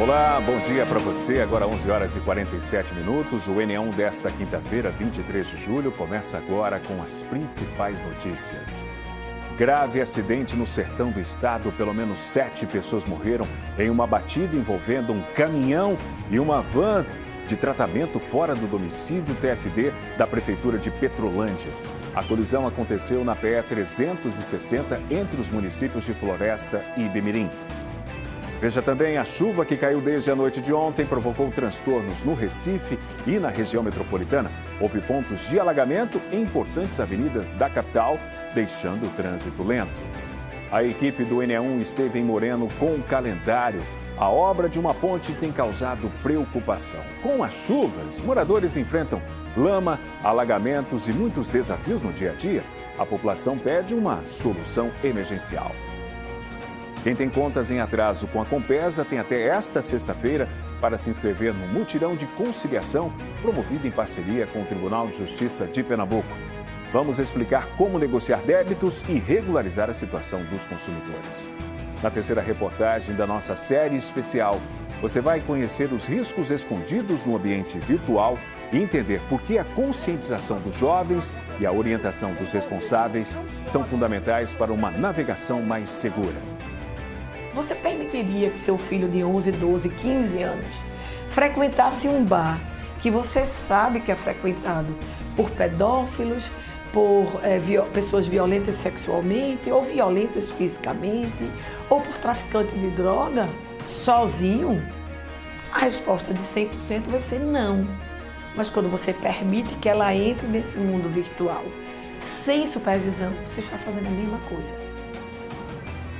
Olá, bom dia para você. Agora 11 horas e 47 minutos. O N1 desta quinta-feira, 23 de julho, começa agora com as principais notícias. Grave acidente no sertão do estado. Pelo menos 7 pessoas morreram em uma batida envolvendo um caminhão e uma van de tratamento fora do domicílio TFD da Prefeitura de Petrolândia. A colisão aconteceu na PE 360 entre os municípios de Floresta e Ibimirim. Veja também a chuva que caiu desde a noite de ontem provocou transtornos no Recife e na região metropolitana. Houve pontos de alagamento em importantes avenidas da capital, deixando o trânsito lento. A equipe do N1 esteve em Moreno com o calendário. A obra de uma ponte tem causado preocupação. Com as chuvas, moradores enfrentam lama, alagamentos e muitos desafios no dia a dia. A população pede uma solução emergencial. Quem tem contas em atraso com a Compesa tem até esta sexta-feira para se inscrever no mutirão de conciliação promovido em parceria com o Tribunal de Justiça de Pernambuco. Vamos explicar como negociar débitos e regularizar a situação dos consumidores. Na terceira reportagem da nossa série especial, você vai conhecer os riscos escondidos no ambiente virtual e entender por que a conscientização dos jovens e a orientação dos responsáveis são fundamentais para uma navegação mais segura. Você permitiria que seu filho de 11, 12, 15 anos frequentasse um bar que você sabe que é frequentado por pedófilos, por pessoas violentas sexualmente ou violentas fisicamente, ou por traficante de droga, sozinho? A resposta de 100% vai ser não. Mas quando você permite que ela entre nesse mundo virtual, sem supervisão, você está fazendo a mesma coisa.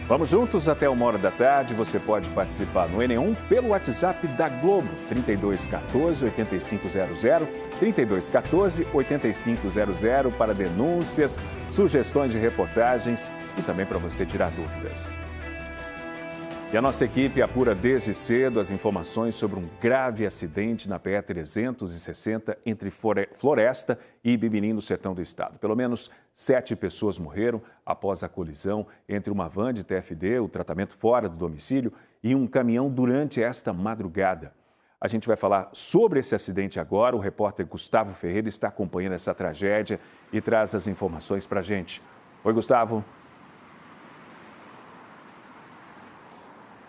Vamos juntos até 13h. Você pode participar no N1 pelo WhatsApp da Globo, 3214-8500, 3214-8500 para denúncias, sugestões de reportagens e também para você tirar dúvidas. E a nossa equipe apura desde cedo as informações sobre um grave acidente na PE 360 entre Floresta e Ibimirim, no sertão do estado. Pelo menos 7 pessoas morreram após a colisão entre uma van de TFD, o tratamento fora do domicílio, e um caminhão durante esta madrugada. A gente vai falar sobre esse acidente agora. O repórter Gustavo Ferreira está acompanhando essa tragédia e traz as informações para a gente. Oi, Gustavo.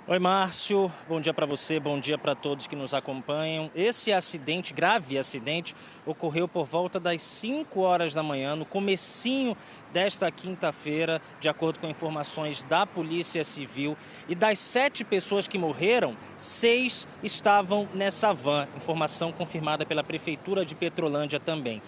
Oi, Márcio. Bom dia para você, bom dia para todos que nos acompanham. Esse acidente, grave acidente, ocorreu por volta das 5 horas da manhã, no comecinho desta quinta-feira, de acordo com informações da Polícia Civil. E das 7 pessoas que morreram, 6 estavam nessa van. Informação confirmada pela Prefeitura de Petrolândia também.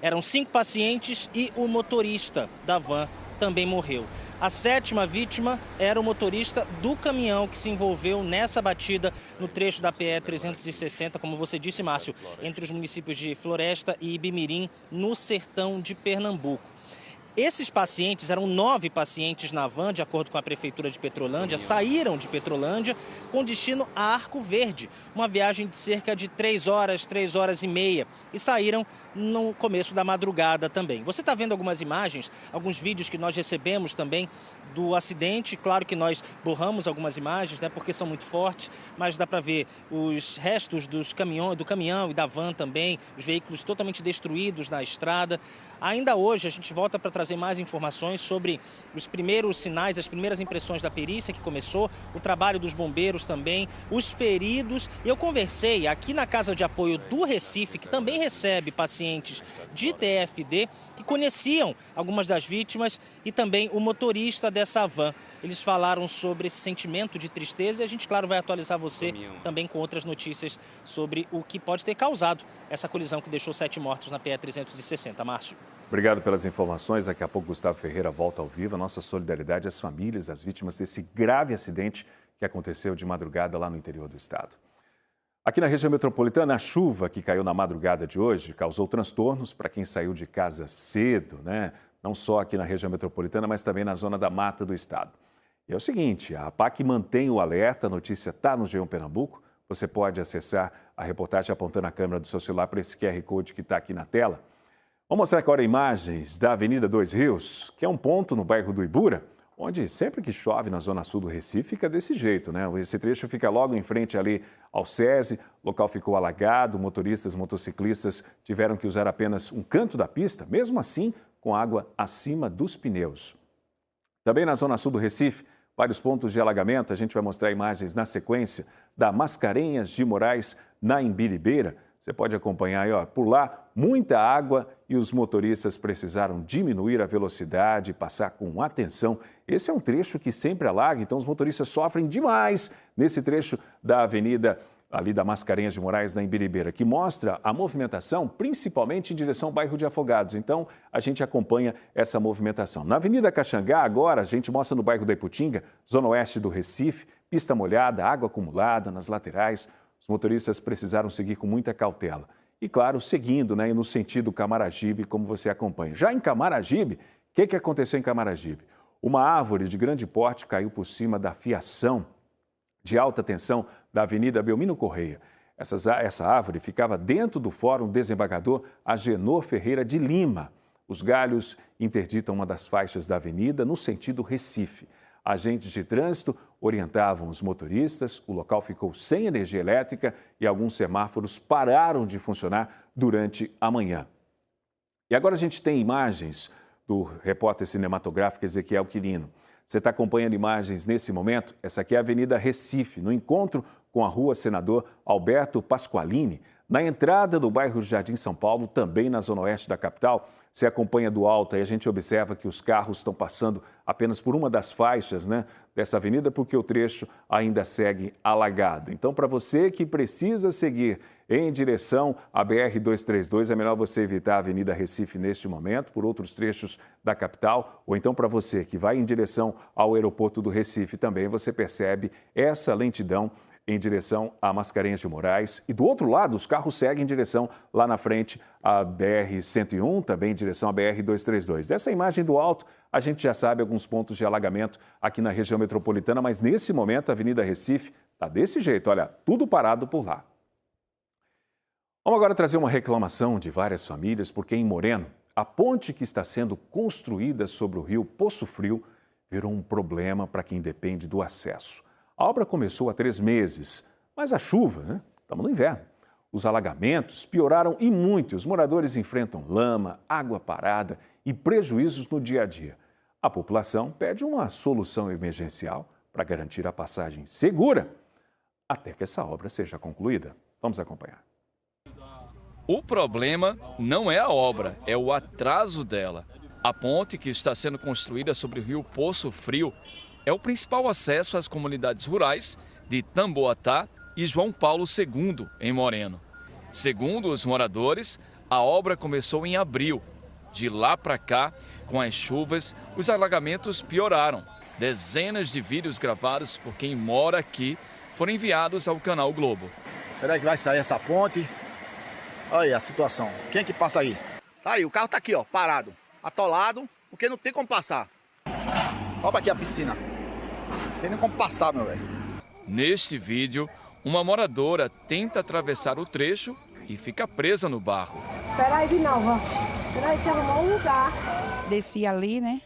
Eram 5 pacientes e o motorista da van também morreu. A 7ª vítima era o motorista do caminhão que se envolveu nessa batida no trecho da PE 360, como você disse, Márcio, entre os municípios de Floresta e Ibimirim, no sertão de Pernambuco. Esses pacientes, eram 9 pacientes na van, de acordo com a Prefeitura de Petrolândia, saíram de Petrolândia com destino a Arco Verde, uma viagem de cerca de 3 horas e meia, e saíram no começo da madrugada também. Você está vendo algumas imagens, alguns vídeos que nós recebemos também do acidente. Claro que nós borramos algumas imagens, né, porque são muito fortes, mas dá para ver os restos do caminhão e da van também, os veículos totalmente destruídos na estrada. Ainda hoje a gente volta para trazer mais informações sobre os primeiros sinais, as primeiras impressões da perícia que começou, o trabalho dos bombeiros também, os feridos. Eu conversei aqui na Casa de Apoio do Recife, que também recebe pacientes de TFD, que conheciam algumas das vítimas e também o motorista dessa van. Eles falaram sobre esse sentimento de tristeza e a gente, claro, vai atualizar você também com outras notícias sobre o que pode ter causado essa colisão que deixou 7 mortos na PE 360. Márcio. Obrigado pelas informações. Daqui a pouco Gustavo Ferreira volta ao vivo. A nossa solidariedade às famílias, às vítimas desse grave acidente que aconteceu de madrugada lá no interior do estado. Aqui na região metropolitana, a chuva que caiu na madrugada de hoje causou transtornos para quem saiu de casa cedo, né? Não só aqui na região metropolitana, mas também na zona da mata do estado. E é o seguinte, a APAC mantém o alerta, a notícia está no G1 Pernambuco. Você pode acessar a reportagem apontando a câmera do seu celular para esse QR Code que está aqui na tela. Vamos mostrar agora imagens da Avenida Dois Rios, que é um ponto no bairro do Ibura, onde sempre que chove na zona sul do Recife fica desse jeito, né? Esse trecho fica logo em frente ali ao SESI, o local ficou alagado, motoristas, motociclistas tiveram que usar apenas um canto da pista, mesmo assim com água acima dos pneus. Também na zona sul do Recife, vários pontos de alagamento, a gente vai mostrar imagens na sequência da Mascarenhas de Moraes, na Imbiribeira. Você pode acompanhar aí, ó, por lá, muita água e os motoristas precisaram diminuir a velocidade, passar com atenção. Esse é um trecho que sempre alaga, então os motoristas sofrem demais nesse trecho da avenida ali da Mascarenhas de Moraes, na Imbiribeira, que mostra a movimentação, principalmente em direção ao bairro de Afogados. Então, a gente acompanha essa movimentação. Na Avenida Caxangá, agora, a gente mostra no bairro da Iputinga, zona oeste do Recife, pista molhada, água acumulada nas laterais. Os motoristas precisaram seguir com muita cautela. E, claro, seguindo, né, no sentido Camaragibe, como você acompanha. Já em Camaragibe, o que aconteceu em Camaragibe? Uma árvore de grande porte caiu por cima da fiação de alta tensão da Avenida Belmino Correia. Essa árvore ficava dentro do Fórum Desembargador Agenor Ferreira de Lima. Os galhos interditam uma das faixas da avenida no sentido Recife. Agentes de trânsito orientavam os motoristas, o local ficou sem energia elétrica e alguns semáforos pararam de funcionar durante a manhã. E agora a gente tem imagens do repórter cinematográfico Ezequiel Quirino. Você está acompanhando imagens nesse momento? Essa aqui é a Avenida Recife, no encontro com a Rua Senador Alberto Pasqualini, na entrada do bairro Jardim São Paulo, também na zona oeste da capital. Você acompanha do alto e a gente observa que os carros estão passando apenas por uma das faixas, né, dessa avenida, porque o trecho ainda segue alagado. Então, para você que precisa seguir em direção à BR-232, é melhor você evitar a Avenida Recife neste momento, por outros trechos da capital, ou então para você que vai em direção ao aeroporto do Recife também, você percebe essa lentidão em direção a Mascarenhas de Moraes. E do outro lado, os carros seguem em direção lá na frente à BR-101, também em direção à BR-232. Dessa imagem do alto, a gente já sabe alguns pontos de alagamento aqui na região metropolitana, mas nesse momento a Avenida Recife está desse jeito, olha, tudo parado por lá. Vamos agora trazer uma reclamação de várias famílias, porque em Moreno, a ponte que está sendo construída sobre o rio Poço Frio virou um problema para quem depende do acesso. A obra começou há 3 meses, mas a chuva, né? Estamos no inverno. Os alagamentos pioraram e muito. Os moradores enfrentam lama, água parada e prejuízos no dia a dia. A população pede uma solução emergencial para garantir a passagem segura até que essa obra seja concluída. Vamos acompanhar. O problema não é a obra, é o atraso dela. A ponte que está sendo construída sobre o rio Poço Frio é o principal acesso às comunidades rurais de Tamboatá e João Paulo II, em Moreno. Segundo os moradores, a obra começou em abril. De lá para cá, com as chuvas, os alagamentos pioraram. Dezenas de vídeos gravados por quem mora aqui foram enviados ao Canal Globo. Será que vai sair essa ponte? Olha aí a situação. Quem é que passa aí? Tá aí, o carro tá aqui, ó, parado, atolado, porque não tem como passar. Olha aqui a piscina. Não tem nem como passar, meu velho. Neste vídeo, uma moradora tenta atravessar o trecho e fica presa no barro. Espera aí de novo, ó. Espera aí que arrumou um lugar. Desci ali, né?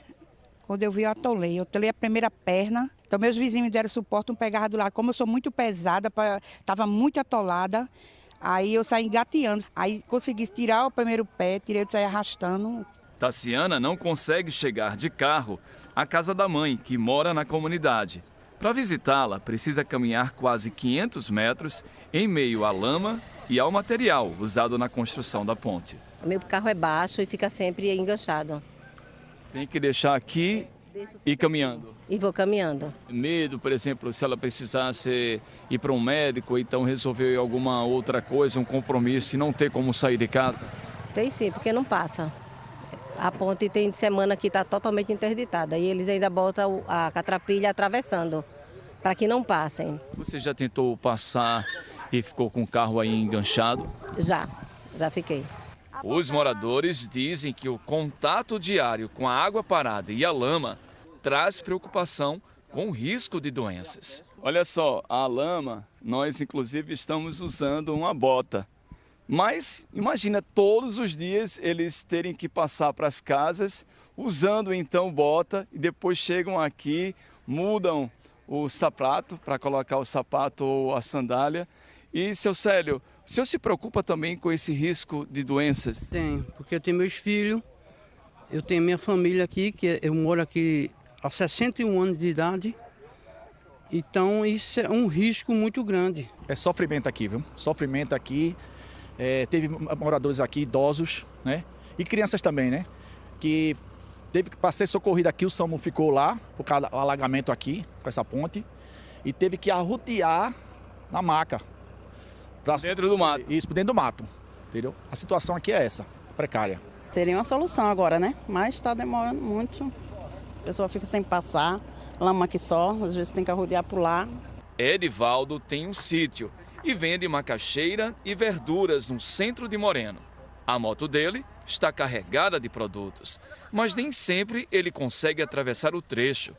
Quando eu vi, eu atolei a primeira perna. Então, meus vizinhos me deram suporte, um pegava do lado. Como eu sou muito pesada, estava muito atolada, aí eu saí engateando. Aí consegui tirar o primeiro pé, tirei e saí arrastando. Tassiana não consegue chegar de carro à casa da mãe, que mora na comunidade. Para visitá-la, precisa caminhar quase 500 metros em meio à lama e ao material usado na construção da ponte. Meu carro é baixo e fica sempre enganchado. Tem que deixar aqui e ir caminhando. E vou caminhando. Medo, por exemplo, se ela precisasse ir para um médico ou então resolver alguma outra coisa, um compromisso e não ter como sair de casa? Tem sim, porque não passa. A ponte tem semana que está totalmente interditada e eles ainda botam a catrapilha atravessando, para que não passem. Você já tentou passar e ficou com o carro aí enganchado? Já fiquei. Os moradores dizem que o contato diário com a água parada e a lama traz preocupação com o risco de doenças. Olha só, a lama, nós inclusive estamos usando uma bota Mas imagina todos os dias eles terem que passar para as casas usando então bota e depois chegam aqui, mudam o sapato para colocar o sapato ou a sandália. E, seu Célio, o senhor se preocupa também com esse risco de doenças? Tem, porque eu tenho meus filhos, eu tenho minha família aqui, que eu moro aqui há 61 anos de idade. Então isso é um risco muito grande. É sofrimento aqui, viu? Sofrimento aqui. Teve moradores aqui, idosos, né? E crianças também, né? Que teve que ser socorrido aqui, o SAMU ficou lá, por causa do alagamento aqui, com essa ponte. E teve que arrotear na maca. Dentro do mato. Isso, dentro do mato, entendeu? A situação aqui é essa, precária. Seria uma solução agora, né? Mas está demorando muito. A pessoa fica sem passar, lama aqui só, às vezes tem que arrodear por lá. Edivaldo tem um sítio e vende macaxeira e verduras no centro de Moreno. A moto dele está carregada de produtos, mas nem sempre ele consegue atravessar o trecho.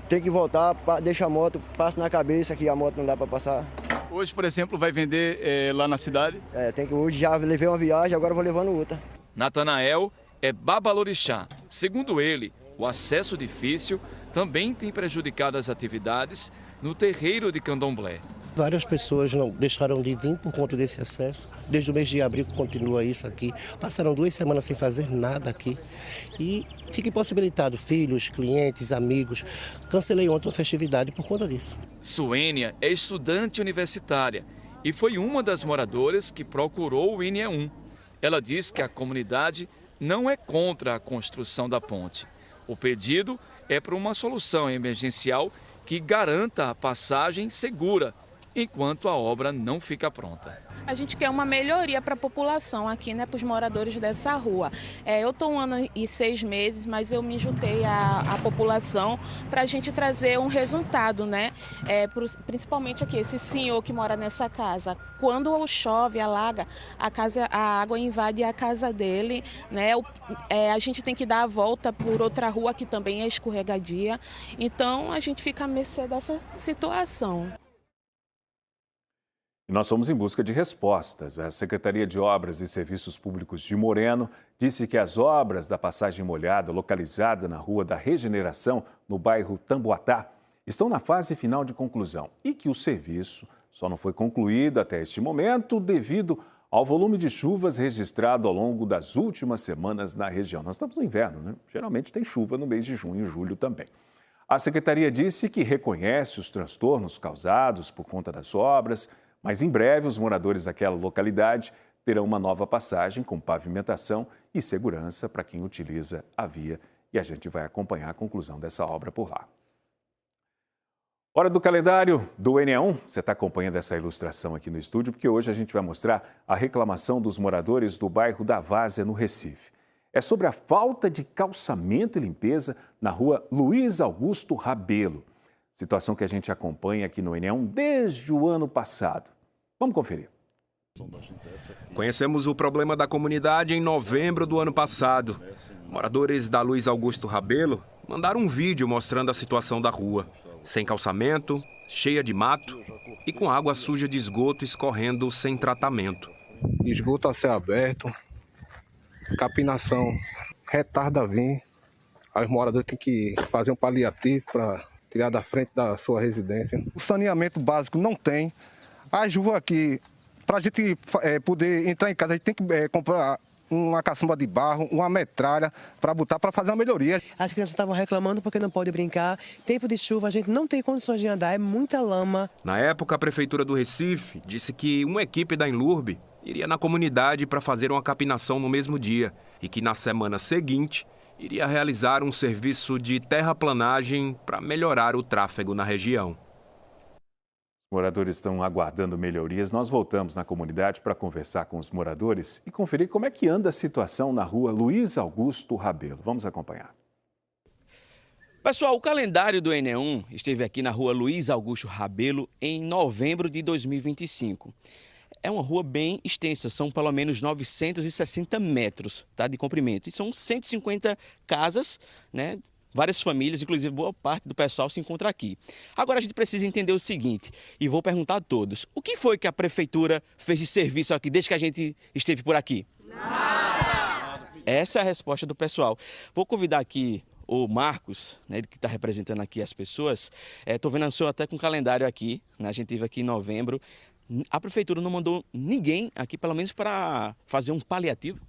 Tem que voltar, deixa a moto, passa na cabeça que a moto não dá para passar. Hoje, por exemplo, vai vender lá na cidade? Hoje já levei uma viagem, agora vou levando outra. Natanael é babalorixá. Segundo ele, o acesso difícil também tem prejudicado as atividades no terreiro de Candomblé. Várias pessoas não deixaram de vir por conta desse acesso. Desde o mês de abril continua isso aqui. Passaram 2 semanas sem fazer nada aqui. E fica impossibilitado. Filhos, clientes, amigos. Cancelei ontem uma festividade por conta disso. Suênia é estudante universitária e foi uma das moradoras que procurou o INE1. Ela diz que a comunidade não é contra a construção da ponte. O pedido é para uma solução emergencial que garanta a passagem segura, enquanto a obra não fica pronta. A gente quer uma melhoria para a população aqui, né, para os moradores dessa rua. Eu estou 1 ano e 6 meses, mas eu me juntei à população para a gente trazer um resultado, né? Principalmente aqui, esse senhor que mora nessa casa. Quando chove, alaga, a água invade a casa dele, né? A gente tem que dar a volta por outra rua que também é escorregadia. Então a gente fica à mercê dessa situação. E nós fomos em busca de respostas. A Secretaria de Obras e Serviços Públicos de Moreno disse que as obras da passagem molhada, localizada na Rua da Regeneração, no bairro Tamboatá, estão na fase final de conclusão e que o serviço só não foi concluído até este momento devido ao volume de chuvas registrado ao longo das últimas semanas na região. Nós estamos no inverno, né? Geralmente tem chuva no mês de junho e julho também. A Secretaria disse que reconhece os transtornos causados por conta das obras, mas em breve os moradores daquela localidade terão uma nova passagem com pavimentação e segurança para quem utiliza a via. E a gente vai acompanhar a conclusão dessa obra por lá. Hora do calendário do INE1. Você está acompanhando essa ilustração aqui no estúdio, porque hoje a gente vai mostrar a reclamação dos moradores do bairro da Várzea, no Recife. É sobre a falta de calçamento e limpeza na rua Luiz Augusto Rabelo. Situação que a gente acompanha aqui no INE1 desde o ano passado. Vamos conferir. Conhecemos o problema da comunidade em novembro do ano passado. Moradores da Luiz Augusto Rabelo mandaram um vídeo mostrando a situação da rua. Sem calçamento, cheia de mato e com água suja de esgoto escorrendo sem tratamento. Esgoto a céu aberto, capinação retarda a vir. Os moradores têm que fazer um paliativo para tirar da frente da sua residência. O saneamento básico não tem. As ruas aqui, para a gente poder entrar em casa, a gente tem que comprar uma caçamba de barro, uma metralha para botar para fazer uma melhoria. As crianças estavam reclamando porque não pode brincar. Tempo de chuva, a gente não tem condições de andar, é muita lama. Na época, a Prefeitura do Recife disse que uma equipe da Enlurbe iria na comunidade para fazer uma capinação no mesmo dia e que na semana seguinte iria realizar um serviço de terraplanagem para melhorar o tráfego na região. Os moradores estão aguardando melhorias. Nós voltamos na comunidade para conversar com os moradores e conferir como é que anda a situação na rua Luiz Augusto Rabelo. Vamos acompanhar. Pessoal, o calendário do INE1 esteve aqui na rua Luiz Augusto Rabelo em novembro de 2025. É uma rua bem extensa, são pelo menos 960 metros, tá, de comprimento. E são 150 casas, né, várias famílias, inclusive boa parte do pessoal se encontra aqui. Agora a gente precisa entender o seguinte, e vou perguntar a todos, o que foi que a prefeitura fez de serviço aqui desde que a gente esteve por aqui? Nada! Essa é a resposta do pessoal. Vou convidar aqui o Marcos, né, que está representando aqui as pessoas. Estou vendo o senhor até com o calendário aqui, né, a gente esteve aqui em novembro. A prefeitura não mandou ninguém aqui, pelo menos para fazer um paliativo?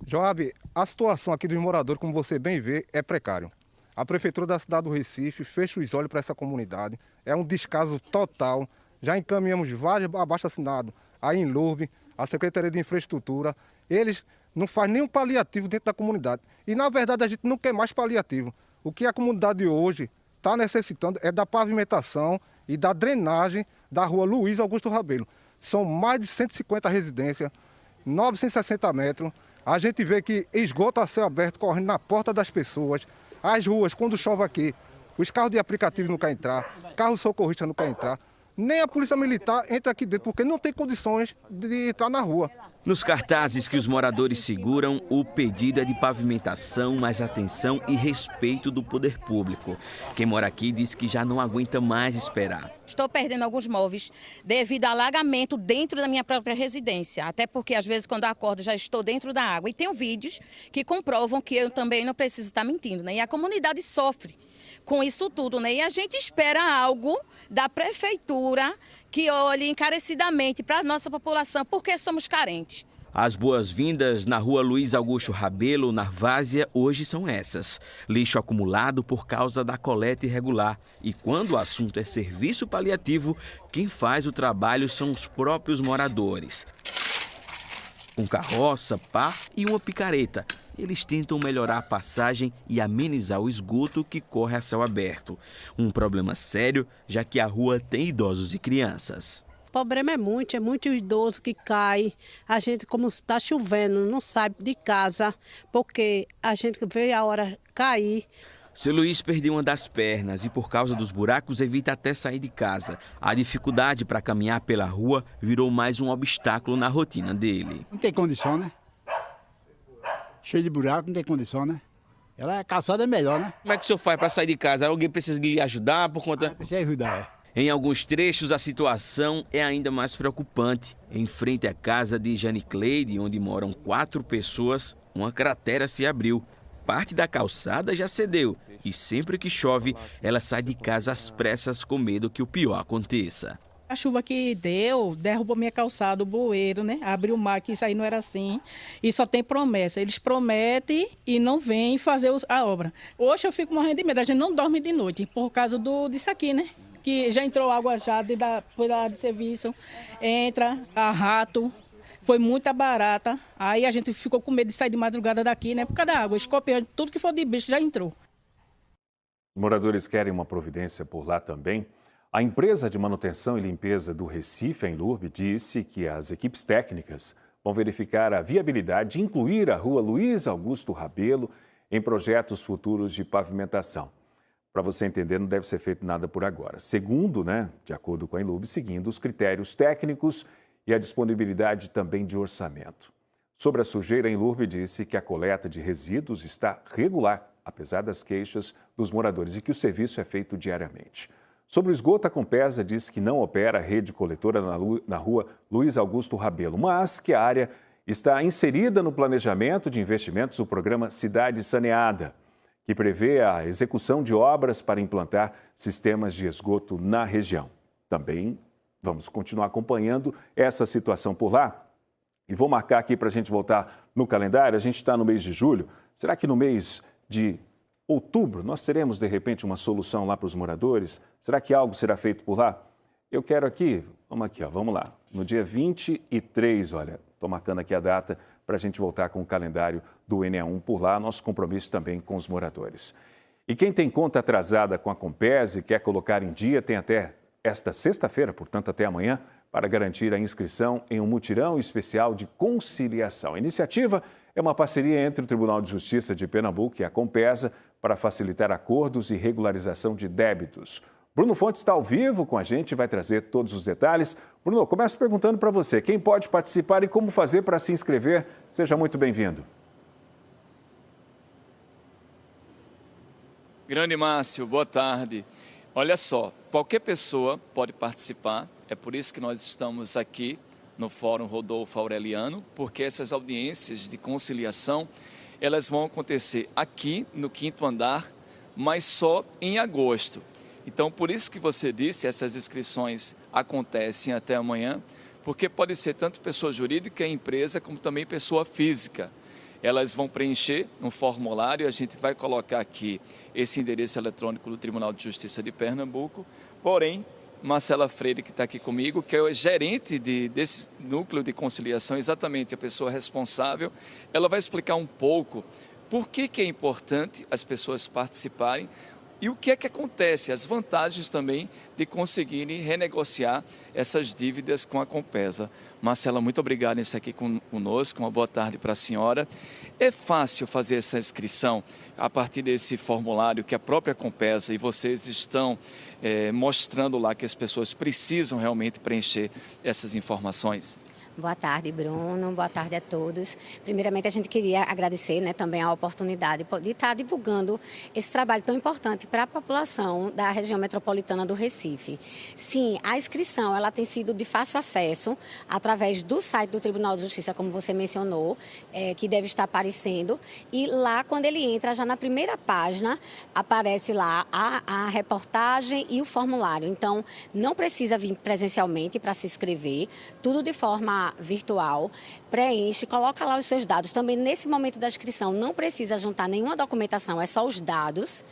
Joab, a situação aqui dos moradores, como você bem vê, é precário. A prefeitura da cidade do Recife fecha os olhos para essa comunidade. É um descaso total. Já encaminhamos vários abaixo-assinados aí em Lourdes, a Secretaria de Infraestrutura. Eles não fazem nenhum paliativo dentro da comunidade. E, na verdade, a gente não quer mais paliativo. O que a comunidade hoje está necessitando é da pavimentação e da drenagem da rua Luiz Augusto Rabelo. São mais de 150 residências, 960 metros. A gente vê que esgoto a céu aberto correndo na porta das pessoas. As ruas, quando chove aqui, os carros de aplicativo não querem entrar, carros socorristas não querem entrar. Nem a polícia militar entra aqui dentro, porque não tem condições de entrar na rua. Nos cartazes que os moradores seguram, o pedido é de pavimentação, mais atenção e respeito do poder público. Quem mora aqui diz que já não aguenta mais esperar. Estou perdendo alguns móveis devido a alagamento dentro da minha própria residência. Até porque, às vezes, quando eu acordo, já estou dentro da água. E tenho vídeos que comprovam que eu também não preciso estar mentindo, né? E a comunidade sofre com isso tudo, né? E a gente espera algo da prefeitura que olhe encarecidamente para a nossa população, porque somos carentes. As boas-vindas na rua Luiz Augusto Rabelo, na Várzea, hoje são essas. Lixo acumulado por causa da coleta irregular. E quando o assunto é serviço paliativo, quem faz o trabalho são os próprios moradores. Com carroça, pá e uma picareta. Eles tentam melhorar a passagem e amenizar o esgoto que corre a céu aberto. Um problema sério, já que a rua tem idosos e crianças. O problema é muito idoso que cai. A gente, como está chovendo, não sai de casa, porque a gente vê a hora cair. Seu Luiz perdeu uma das pernas e, por causa dos buracos, evita até sair de casa. A dificuldade para caminhar pela rua virou mais um obstáculo na rotina dele. Não tem condição, né? Cheio de buraco, não tem condição, né? A calçada é melhor, né? Como é que o senhor faz para sair de casa? Alguém precisa lhe ajudar por conta... Precisa ajudar, Em alguns trechos, a situação é ainda mais preocupante. Em frente à casa de Janicleide, onde moram 4 pessoas, uma cratera se abriu. Parte da calçada já cedeu e sempre que chove, ela sai de casa às pressas com medo que o pior aconteça. A chuva que deu, derrubou minha calçada, o bueiro, né? Abriu o mar, que isso aí não era assim. E só tem promessa. Eles prometem e não vêm fazer a obra. Hoje eu fico morrendo de medo, a gente não dorme de noite por causa disso aqui, né? Que já entrou água já por área de serviço, entra a rato, foi muita barata. Aí a gente ficou com medo de sair de madrugada daqui, né? Por causa da água, escorpião, tudo que for de bicho já entrou. Os moradores querem uma providência por lá também. A empresa de manutenção e limpeza do Recife, em Lourdes, disse que as equipes técnicas vão verificar a viabilidade de incluir a rua Luiz Augusto Rabelo em projetos futuros de pavimentação. Para você entender, não deve ser feito nada por agora. Segundo, de acordo com a Inlub, seguindo os critérios técnicos e a disponibilidade também de orçamento. Sobre a sujeira, a Inlub disse que a coleta de resíduos está regular, apesar das queixas dos moradores, e que o serviço é feito diariamente. Sobre o esgoto, a Compesa diz que não opera a rede coletora na rua Luiz Augusto Rabelo, mas que a área está inserida no planejamento de investimentos do programa Cidade Saneada, que prevê a execução de obras para implantar sistemas de esgoto na região. Também vamos continuar acompanhando essa situação por lá. E vou marcar aqui para a gente voltar no calendário. A gente está no mês de julho. Será que no mês de outubro nós teremos, de repente, uma solução lá para os moradores? Será que algo será feito por lá? Eu quero aqui, vamos lá. No dia 23, estou marcando aqui a data para a gente voltar com o calendário do NE1 por lá, nosso compromisso também com os moradores. E quem tem conta atrasada com a Compesa e quer colocar em dia, tem até esta sexta-feira, portanto até amanhã, para garantir a inscrição em um mutirão especial de conciliação. A iniciativa é uma parceria entre o Tribunal de Justiça de Pernambuco e a Compesa para facilitar acordos e regularização de débitos. Bruno Fontes está ao vivo com a gente e vai trazer todos os detalhes. Bruno, começo perguntando para você, quem pode participar e como fazer para se inscrever? Seja muito bem-vindo. Grande Márcio, boa tarde. Olha só, qualquer pessoa pode participar, é por isso que nós estamos aqui no Fórum Rodolfo Aureliano, porque essas audiências de conciliação, elas vão acontecer aqui no 5º andar, mas só em agosto. Então, por isso que você disse, essas inscrições acontecem até amanhã, porque pode ser tanto pessoa jurídica, empresa, como também pessoa física. Elas vão preencher um formulário, a gente vai colocar aqui esse endereço eletrônico do Tribunal de Justiça de Pernambuco, porém, Marcela Freire, que está aqui comigo, que é o gerente desse núcleo de conciliação, exatamente a pessoa responsável, ela vai explicar um pouco por que é importante as pessoas participarem e o que é que acontece, as vantagens também de conseguirem renegociar essas dívidas com a Compesa. Marcela, muito obrigado em estar aqui conosco, uma boa tarde para a senhora. É fácil fazer essa inscrição a partir desse formulário que a própria Compesa e vocês estão mostrando lá que as pessoas precisam realmente preencher essas informações? Boa tarde, Bruno. Boa tarde a todos. Primeiramente, a gente queria agradecer, também a oportunidade de estar divulgando esse trabalho tão importante para a população da região metropolitana do Recife. Sim, a inscrição ela tem sido de fácil acesso através do site do Tribunal de Justiça, como você mencionou, que deve estar aparecendo. E lá, quando ele entra, já na primeira página, aparece lá a reportagem e o formulário. Então, não precisa vir presencialmente para se inscrever, tudo de forma virtual, preenche, coloca lá os seus dados. Também nesse momento da inscrição não precisa juntar nenhuma documentação, é só os dados.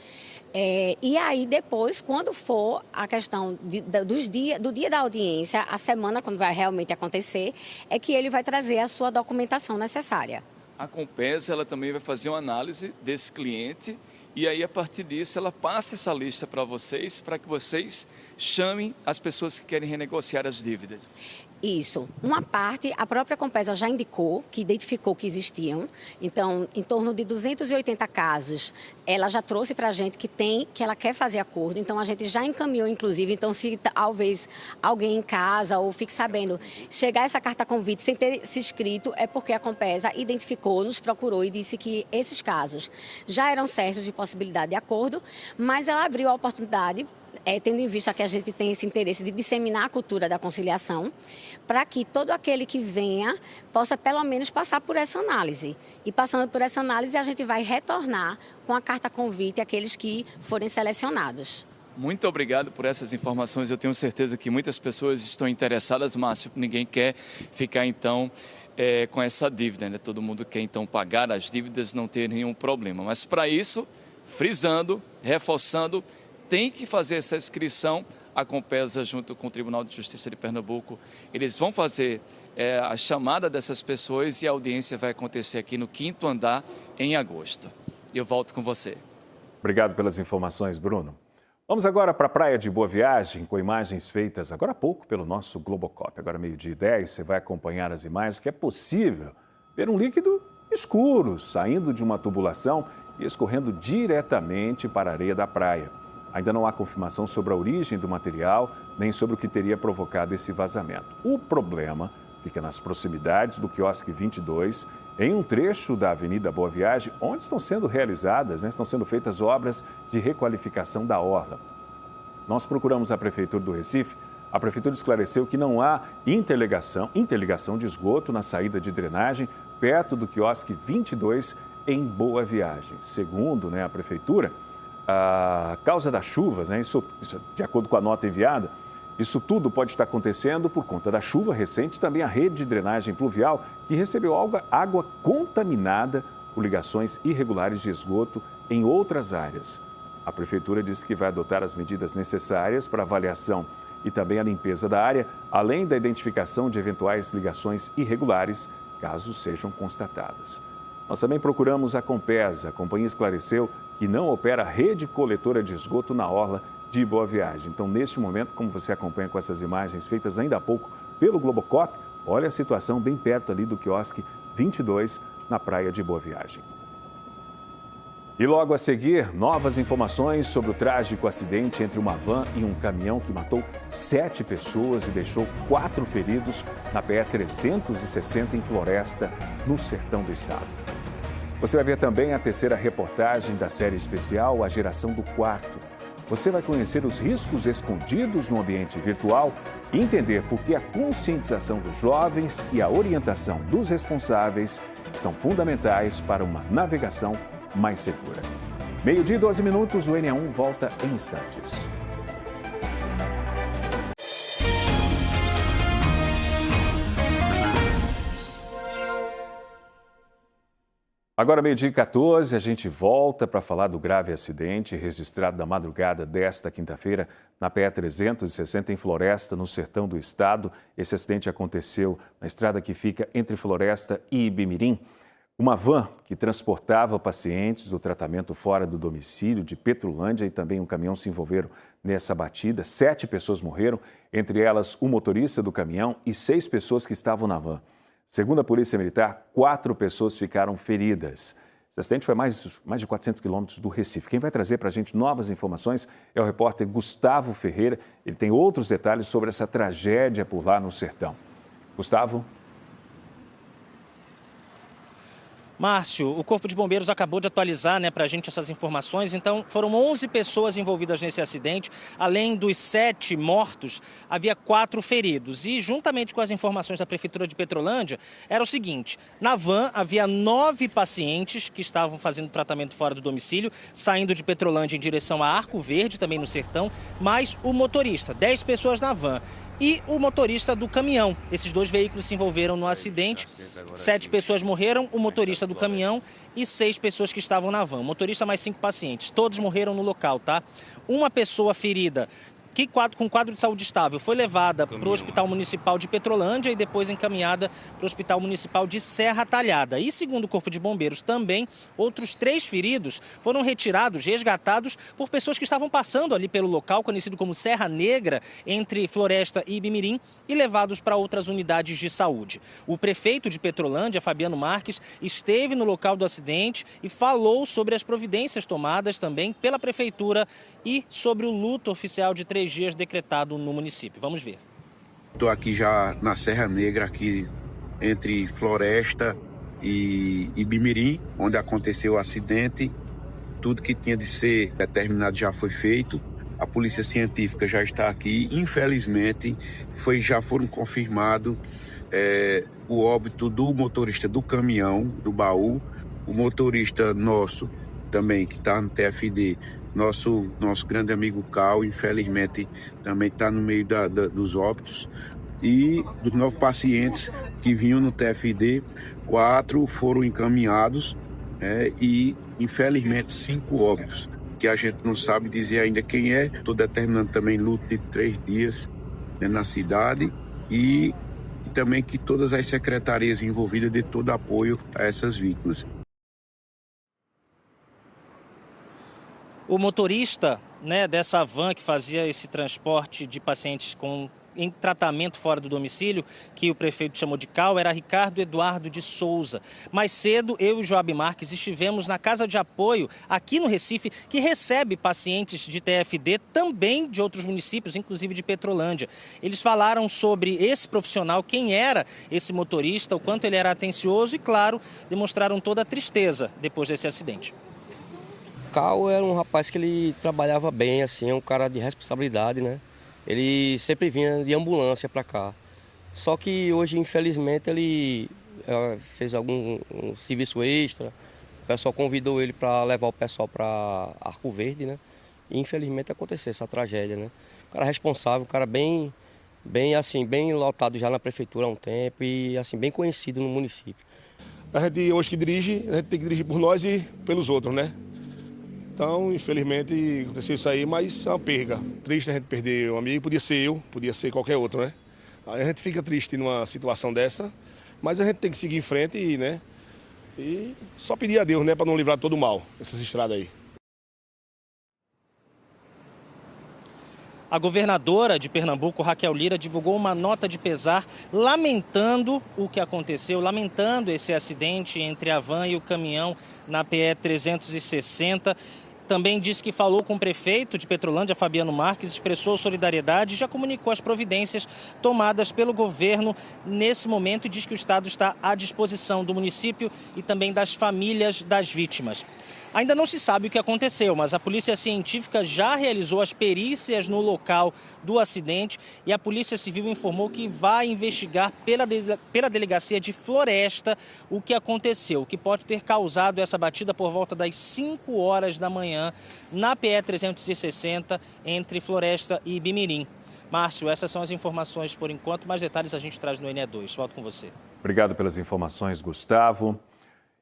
E aí depois, quando for a questão do dia da audiência, a semana quando vai realmente acontecer, é que ele vai trazer a sua documentação necessária. A Compesa ela também vai fazer uma análise desse cliente e aí a partir disso ela passa essa lista para vocês, para que vocês chamem as pessoas que querem renegociar as dívidas. Isso. Uma parte, a própria Compesa já indicou, que identificou que existiam. Então, em torno de 280 casos, ela já trouxe para a gente que ela quer fazer acordo. Então, a gente já encaminhou, inclusive. Então, se talvez alguém em casa ou fique sabendo, chegar essa carta convite sem ter se inscrito, é porque a Compesa identificou, nos procurou e disse que esses casos já eram certos de possibilidade de acordo, mas ela abriu a oportunidade, tendo em vista que a gente tem esse interesse de disseminar a cultura da conciliação, para que todo aquele que venha possa pelo menos passar por essa análise. E passando por essa análise, a gente vai retornar com a carta convite àqueles que forem selecionados. Muito obrigado por essas informações. Eu tenho certeza que muitas pessoas estão interessadas, Márcio. Ninguém quer ficar, então, com essa dívida, né? Todo mundo quer, então, pagar as dívidas, não ter nenhum problema. Mas, para isso, frisando, reforçando, tem que fazer essa inscrição. A Compesa, junto com o Tribunal de Justiça de Pernambuco, eles vão fazer a chamada dessas pessoas e a audiência vai acontecer aqui no 5º andar em agosto. Eu volto com você. Obrigado pelas informações, Bruno. Vamos agora para a Praia de Boa Viagem, com imagens feitas agora há pouco pelo nosso Globocop. Agora, 12h10, você vai acompanhar as imagens que é possível ver um líquido escuro saindo de uma tubulação e escorrendo diretamente para a areia da praia. Ainda não há confirmação sobre a origem do material, nem sobre o que teria provocado esse vazamento. O problema fica nas proximidades do quiosque 22, em um trecho da Avenida Boa Viagem, onde estão sendo realizadas, estão sendo feitas obras de requalificação da orla. Nós procuramos a Prefeitura do Recife. A Prefeitura esclareceu que não há interligação de esgoto na saída de drenagem perto do quiosque 22, em Boa Viagem. Segundo a Prefeitura, a causa das chuvas, isso de acordo com a nota enviada, isso tudo pode estar acontecendo por conta da chuva recente, também a rede de drenagem pluvial, que recebeu água contaminada por ligações irregulares de esgoto em outras áreas. A Prefeitura disse que vai adotar as medidas necessárias para a avaliação e também a limpeza da área, além da identificação de eventuais ligações irregulares, caso sejam constatadas. Nós também procuramos a Compesa. A companhia esclareceu que não opera rede coletora de esgoto na orla de Boa Viagem. Então, neste momento, como você acompanha com essas imagens feitas ainda há pouco pelo Globocop, olha a situação bem perto ali do quiosque 22, na praia de Boa Viagem. E logo a seguir, novas informações sobre o trágico acidente entre uma van e um caminhão que matou 7 pessoas e deixou 4 feridos na PE-360 em Floresta, no sertão do estado. Você vai ver também a terceira reportagem da série especial A Geração do Quarto. Você vai conhecer os riscos escondidos no ambiente virtual e entender por que a conscientização dos jovens e a orientação dos responsáveis são fundamentais para uma navegação mais segura. 12:12, o NA1 volta em instantes. Agora, 12:14, a gente volta para falar do grave acidente registrado na madrugada desta quinta-feira na PE 360 em Floresta, no sertão do estado. Esse acidente aconteceu na estrada que fica entre Floresta e Ibimirim. Uma van que transportava pacientes do tratamento fora do domicílio de Petrolândia e também um caminhão se envolveram nessa batida. 7 pessoas morreram, entre elas o motorista do caminhão e 6 pessoas que estavam na van. Segundo a Polícia Militar, 4 pessoas ficaram feridas. Esse acidente foi mais de 400 quilômetros do Recife. Quem vai trazer para a gente novas informações é o repórter Gustavo Ferreira. Ele tem outros detalhes sobre essa tragédia por lá no sertão. Gustavo? Márcio, o Corpo de Bombeiros acabou de atualizar para a gente essas informações. Então, foram 11 pessoas envolvidas nesse acidente. Além dos 7 mortos, havia 4 feridos. E, juntamente com as informações da Prefeitura de Petrolândia, era o seguinte: na van havia 9 pacientes que estavam fazendo tratamento fora do domicílio, saindo de Petrolândia em direção a Arco Verde, também no sertão, mais o motorista, 10 pessoas na van. E o motorista do caminhão. Esses 2 veículos se envolveram no acidente. 7 pessoas morreram, o motorista do caminhão e 6 pessoas que estavam na van. O motorista mais 5 pacientes. Todos morreram no local, tá? Uma pessoa ferida, que com quadro de saúde estável, foi levada para o Hospital Municipal de Petrolândia e depois encaminhada para o Hospital Municipal de Serra Talhada. E, segundo o Corpo de Bombeiros também, outros 3 feridos foram retirados, resgatados por pessoas que estavam passando ali pelo local, conhecido como Serra Negra, entre Floresta e Ibimirim, e levados para outras unidades de saúde. O prefeito de Petrolândia, Fabiano Marques, esteve no local do acidente e falou sobre as providências tomadas também pela prefeitura e sobre o luto oficial de 3 dias decretado no município. Vamos ver. Estou aqui já na Serra Negra, aqui entre Floresta e Ibimirim, onde aconteceu o acidente. Tudo que tinha de ser determinado já foi feito. A polícia científica já está aqui. Infelizmente, já foram confirmados o óbito do motorista do caminhão, do baú, o motorista nosso também, que está no TFD, nosso grande amigo Cal, infelizmente, também está no meio dos óbitos. E dos 9 pacientes que vinham no TFD, 4 foram encaminhados e, infelizmente, 5 óbitos, que a gente não sabe dizer ainda quem é. Estou determinando também luto de 3 dias na cidade e também que todas as secretarias envolvidas dê todo apoio a essas vítimas. O motorista dessa van que fazia esse transporte de pacientes em tratamento fora do domicílio, que o prefeito chamou de Cal, era Ricardo Eduardo de Souza. Mais cedo, eu e Joab Marques estivemos na casa de apoio aqui no Recife, que recebe pacientes de TFD, também de outros municípios, inclusive de Petrolândia. Eles falaram sobre esse profissional, quem era esse motorista, o quanto ele era atencioso e, claro, demonstraram toda a tristeza depois desse acidente. Cal era um rapaz que ele trabalhava bem, assim, é um cara de responsabilidade, né? Ele sempre vinha de ambulância para cá. Só que hoje, infelizmente, ele fez algum serviço extra. O pessoal convidou ele para levar o pessoal para Arco Verde, né? E infelizmente aconteceu essa tragédia, né? Um cara responsável, um cara bem lotado já na prefeitura há um tempo e assim bem conhecido no município. A gente hoje que dirige, a gente tem que dirigir por nós e pelos outros, né? Então, infelizmente, aconteceu isso aí, mas é uma perda. Triste a gente perder um amigo, podia ser eu, podia ser qualquer outro, né? Aí a gente fica triste numa situação dessa, mas a gente tem que seguir em frente e só pedir a Deus, né, para não livrar todo o mal, essas estradas aí. A governadora de Pernambuco, Raquel Lira, divulgou uma nota de pesar lamentando o que aconteceu, lamentando esse acidente entre a van e o caminhão na PE 360. também disse que falou com o prefeito de Petrolândia, Fabiano Marques, expressou solidariedade e já comunicou as providências tomadas pelo governo nesse momento e diz que o Estado está à disposição do município e também das famílias das vítimas. Ainda não se sabe o que aconteceu, mas a Polícia Científica já realizou as perícias no local do acidente e a Polícia Civil informou que vai investigar pela Delegacia de Floresta o que aconteceu, o que pode ter causado essa batida por volta das 5 horas da manhã na PE 360 entre Floresta e Bimirim. Márcio, essas são as informações por enquanto, mais detalhes a gente traz no NE2. Volto com você. Obrigado pelas informações, Gustavo.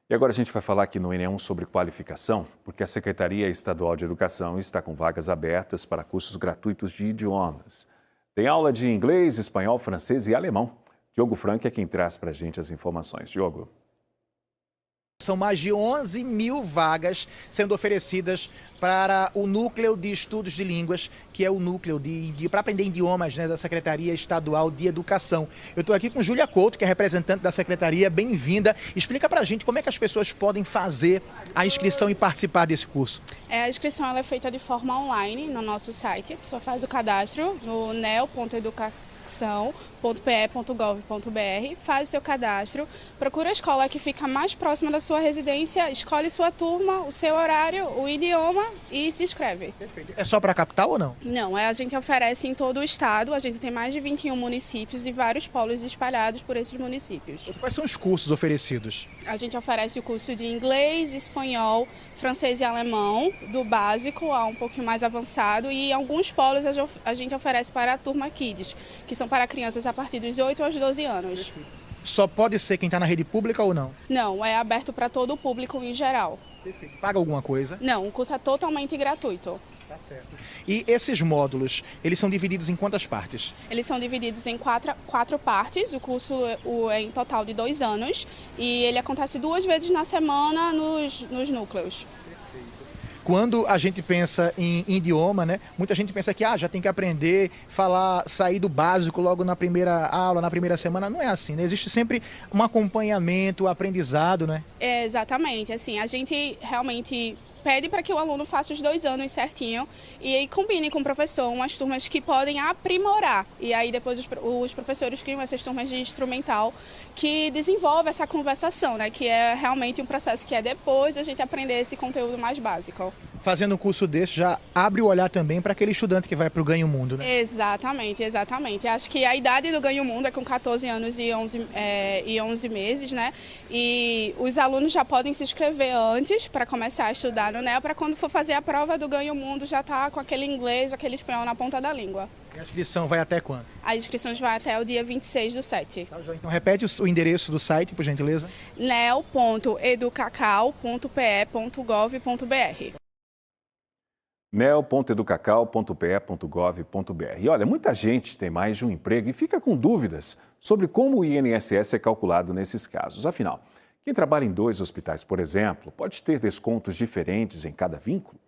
E agora a gente vai falar aqui no NE1 sobre qualificação, porque a Secretaria Estadual de Educação está com vagas abertas para cursos gratuitos de idiomas. Tem aula de inglês, espanhol, francês e alemão. Diogo Frank é quem traz para a gente as informações. Diogo. São mais de 11 mil vagas sendo oferecidas para o Núcleo de Estudos de Línguas, que é o núcleo para aprender idiomas, né, da Secretaria Estadual de Educação. Eu estou aqui com Júlia Couto, que é representante da Secretaria. Bem-vinda. Explica para a gente como é que as pessoas podem fazer a inscrição e participar desse curso. A inscrição ela é feita de forma online no nosso site. A pessoa faz o cadastro no neo.educação.pe.gov.br, faz o seu cadastro, procura a escola que fica mais próxima da sua residência, escolhe sua turma, o seu horário, o idioma e se inscreve. Perfeito. É só para a capital ou não? Não, a gente oferece em todo o estado, a gente tem mais de 21 municípios e vários polos espalhados por esses municípios. Quais são os cursos oferecidos? A gente oferece o curso de inglês, espanhol, francês e alemão, do básico a um pouquinho mais avançado, e alguns polos a gente oferece para a turma Kids, que são para crianças a partir dos 8 aos 12 anos. Só pode ser quem está na rede pública ou não? Não, é aberto para todo o público em geral. Perfeito. Paga alguma coisa? Não, o curso é totalmente gratuito. Tá certo. E esses módulos, eles são divididos em quantas partes? Eles são divididos em quatro partes. O curso é em total de 2 anos e ele acontece 2 vezes na semana nos núcleos. Quando a gente pensa em idioma, né, muita gente pensa que já tem que aprender, falar, sair do básico logo na primeira aula, na primeira semana. Não é assim, né? Existe sempre um acompanhamento, aprendizado, né? É, exatamente. Assim, a gente realmente pede para que o aluno faça os 2 anos certinho e aí combine com o professor umas turmas que podem aprimorar. E aí depois os professores criam essas turmas de instrumental que desenvolve essa conversação, né? Que é realmente um processo que é depois da gente aprender esse conteúdo mais básico. Fazendo um curso desse já abre o olhar também para aquele estudante que vai para o Ganha o Mundo, né? Exatamente, exatamente. Acho que a idade do Ganha o Mundo é com 14 anos e 11 meses, né? E os alunos já podem se inscrever antes para começar a estudar no NEO, para quando for fazer a prova do Ganha o Mundo já tá com aquele inglês, aquele espanhol na ponta da língua. E a inscrição vai até quando? A inscrição vai até o dia 26/7. Tá, então repete o endereço do site, por gentileza. neo.educacau.pe.gov.br neo.educacau.pe.gov.br. E olha, muita gente tem mais de um emprego e fica com dúvidas sobre como o INSS é calculado nesses casos. Afinal, quem trabalha em 2 hospitais, por exemplo, pode ter descontos diferentes em cada vínculo?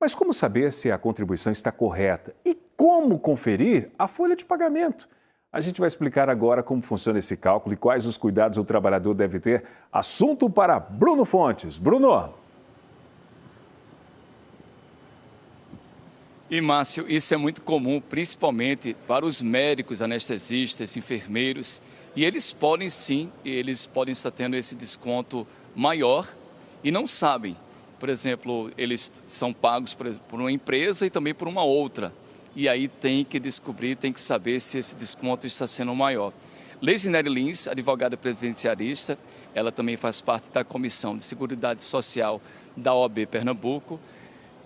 Mas como saber se a contribuição está correta? E como conferir a folha de pagamento? A gente vai explicar agora como funciona esse cálculo e quais os cuidados o trabalhador deve ter. Assunto para Bruno Fontes. Bruno! E, Márcio, isso é muito comum, principalmente para os médicos, anestesistas, enfermeiros. E eles podem estar tendo esse desconto maior e não sabem. Por exemplo, eles são pagos por uma empresa e também por uma outra. E aí tem que descobrir, tem que saber se esse desconto está sendo maior. Leisineri Lins, advogada previdenciarista, ela também faz parte da Comissão de Seguridade Social da OAB Pernambuco.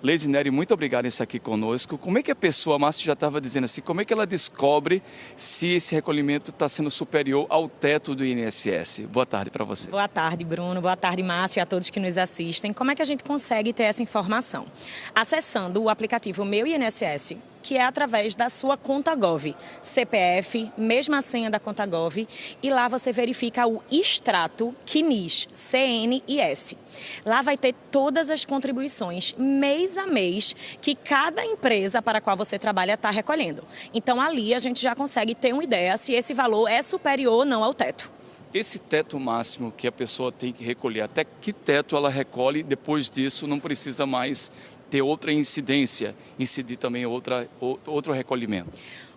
Leisineri, muito obrigado por estar aqui conosco. Como é que a pessoa, Márcio já estava dizendo assim, como é que ela descobre se esse recolhimento está sendo superior ao teto do INSS? Boa tarde para você. Boa tarde, Bruno. Boa tarde, Márcio, e a todos que nos assistem. Como é que a gente consegue ter essa informação? Acessando o aplicativo Meu INSS, que é através da sua conta Gov, CPF, mesma senha da conta Gov, e lá você verifica o extrato CNIS, CNIS. Lá vai ter todas as contribuições, mês a mês, que cada empresa para a qual você trabalha está recolhendo. Então, ali a gente já consegue ter uma ideia se esse valor é superior ou não ao teto. Esse teto máximo que a pessoa tem que recolher, até que teto ela recolhe, depois disso não precisa mais ter outra incidência, incidir também outro recolhimento?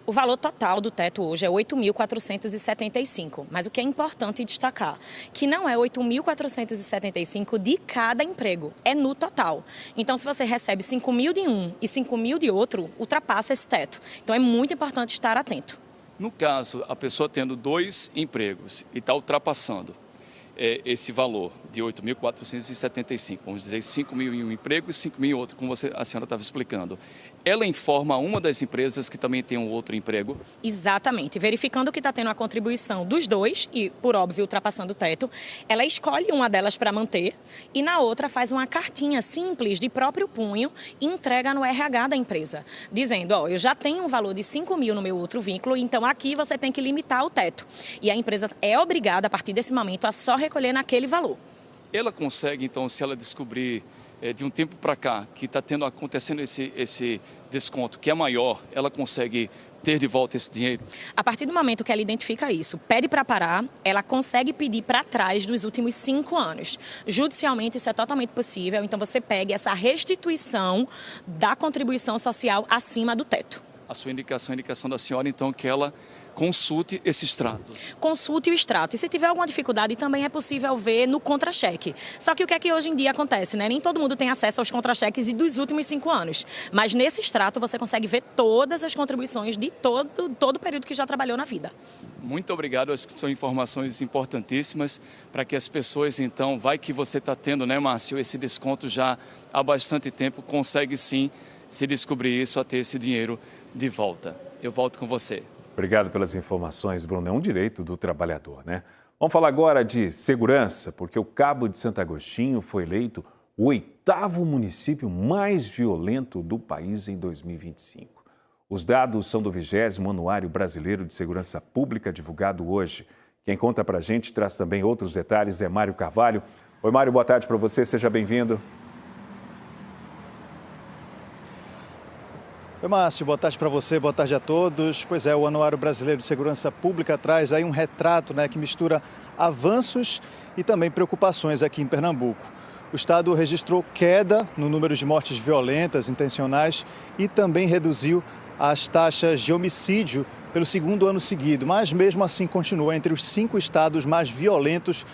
O valor total do teto hoje é 8.475, mas o que é importante destacar, que não é 8.475 de cada emprego, é no total. Então, se você recebe 5.000 de um e 5.000 de outro, ultrapassa esse teto. Então, é muito importante estar atento. No caso, a pessoa tendo 2 empregos e está ultrapassando esse valor de 8.475, vamos dizer 5.000 em um emprego e 5.000 em outro, como a senhora estava explicando, ela informa uma das empresas que também tem um outro emprego? Exatamente. Verificando que está tendo a contribuição dos 2 e, por óbvio, ultrapassando o teto, ela escolhe uma delas para manter e na outra faz uma cartinha simples de próprio punho e entrega no RH da empresa, dizendo, eu já tenho um valor de 5.000 no meu outro vínculo, então aqui você tem que limitar o teto. E a empresa é obrigada, a partir desse momento, a só recolher naquele valor. Ela consegue, então, se ela descobrir de um tempo para cá que está acontecendo esse desconto que é maior, ela consegue ter de volta esse dinheiro? A partir do momento que ela identifica isso, pede para parar, ela consegue pedir para trás dos últimos 5 anos. Judicialmente isso é totalmente possível, então você pega essa restituição da contribuição social acima do teto. A sua indicação, a indicação da senhora, então, que ela consulte esse extrato. Consulte o extrato. E se tiver alguma dificuldade, também é possível ver no contra-cheque. Só que o que é que hoje em dia acontece, né? Nem todo mundo tem acesso aos contra-cheques dos últimos 5 anos. Mas nesse extrato você consegue ver todas as contribuições de todo o período que já trabalhou na vida. Muito obrigado. Acho que são informações importantíssimas para que as pessoas, então, vai que você está tendo, né, Márcio, esse desconto já há bastante tempo, consegue sim, se descobrir isso, a ter esse dinheiro de volta. Eu volto com você. Obrigado pelas informações, Bruno. É um direito do trabalhador, né? Vamos falar agora de segurança, porque o Cabo de Santo Agostinho foi eleito o 8º município mais violento do país em 2025. Os dados são do 20º Anuário Brasileiro de Segurança Pública, divulgado hoje. Quem conta pra gente, traz também outros detalhes, é Mário Carvalho. Oi, Mário, boa tarde para você, seja bem-vindo. Oi, Márcio, boa tarde para você, boa tarde a todos. Pois é, o Anuário Brasileiro de Segurança Pública traz aí um retrato, né, que mistura avanços e também preocupações aqui em Pernambuco. O estado registrou queda no número de mortes violentas, intencionais e também reduziu as taxas de homicídio pelo 2º ano seguido, mas mesmo assim continua entre os 5 estados mais violentos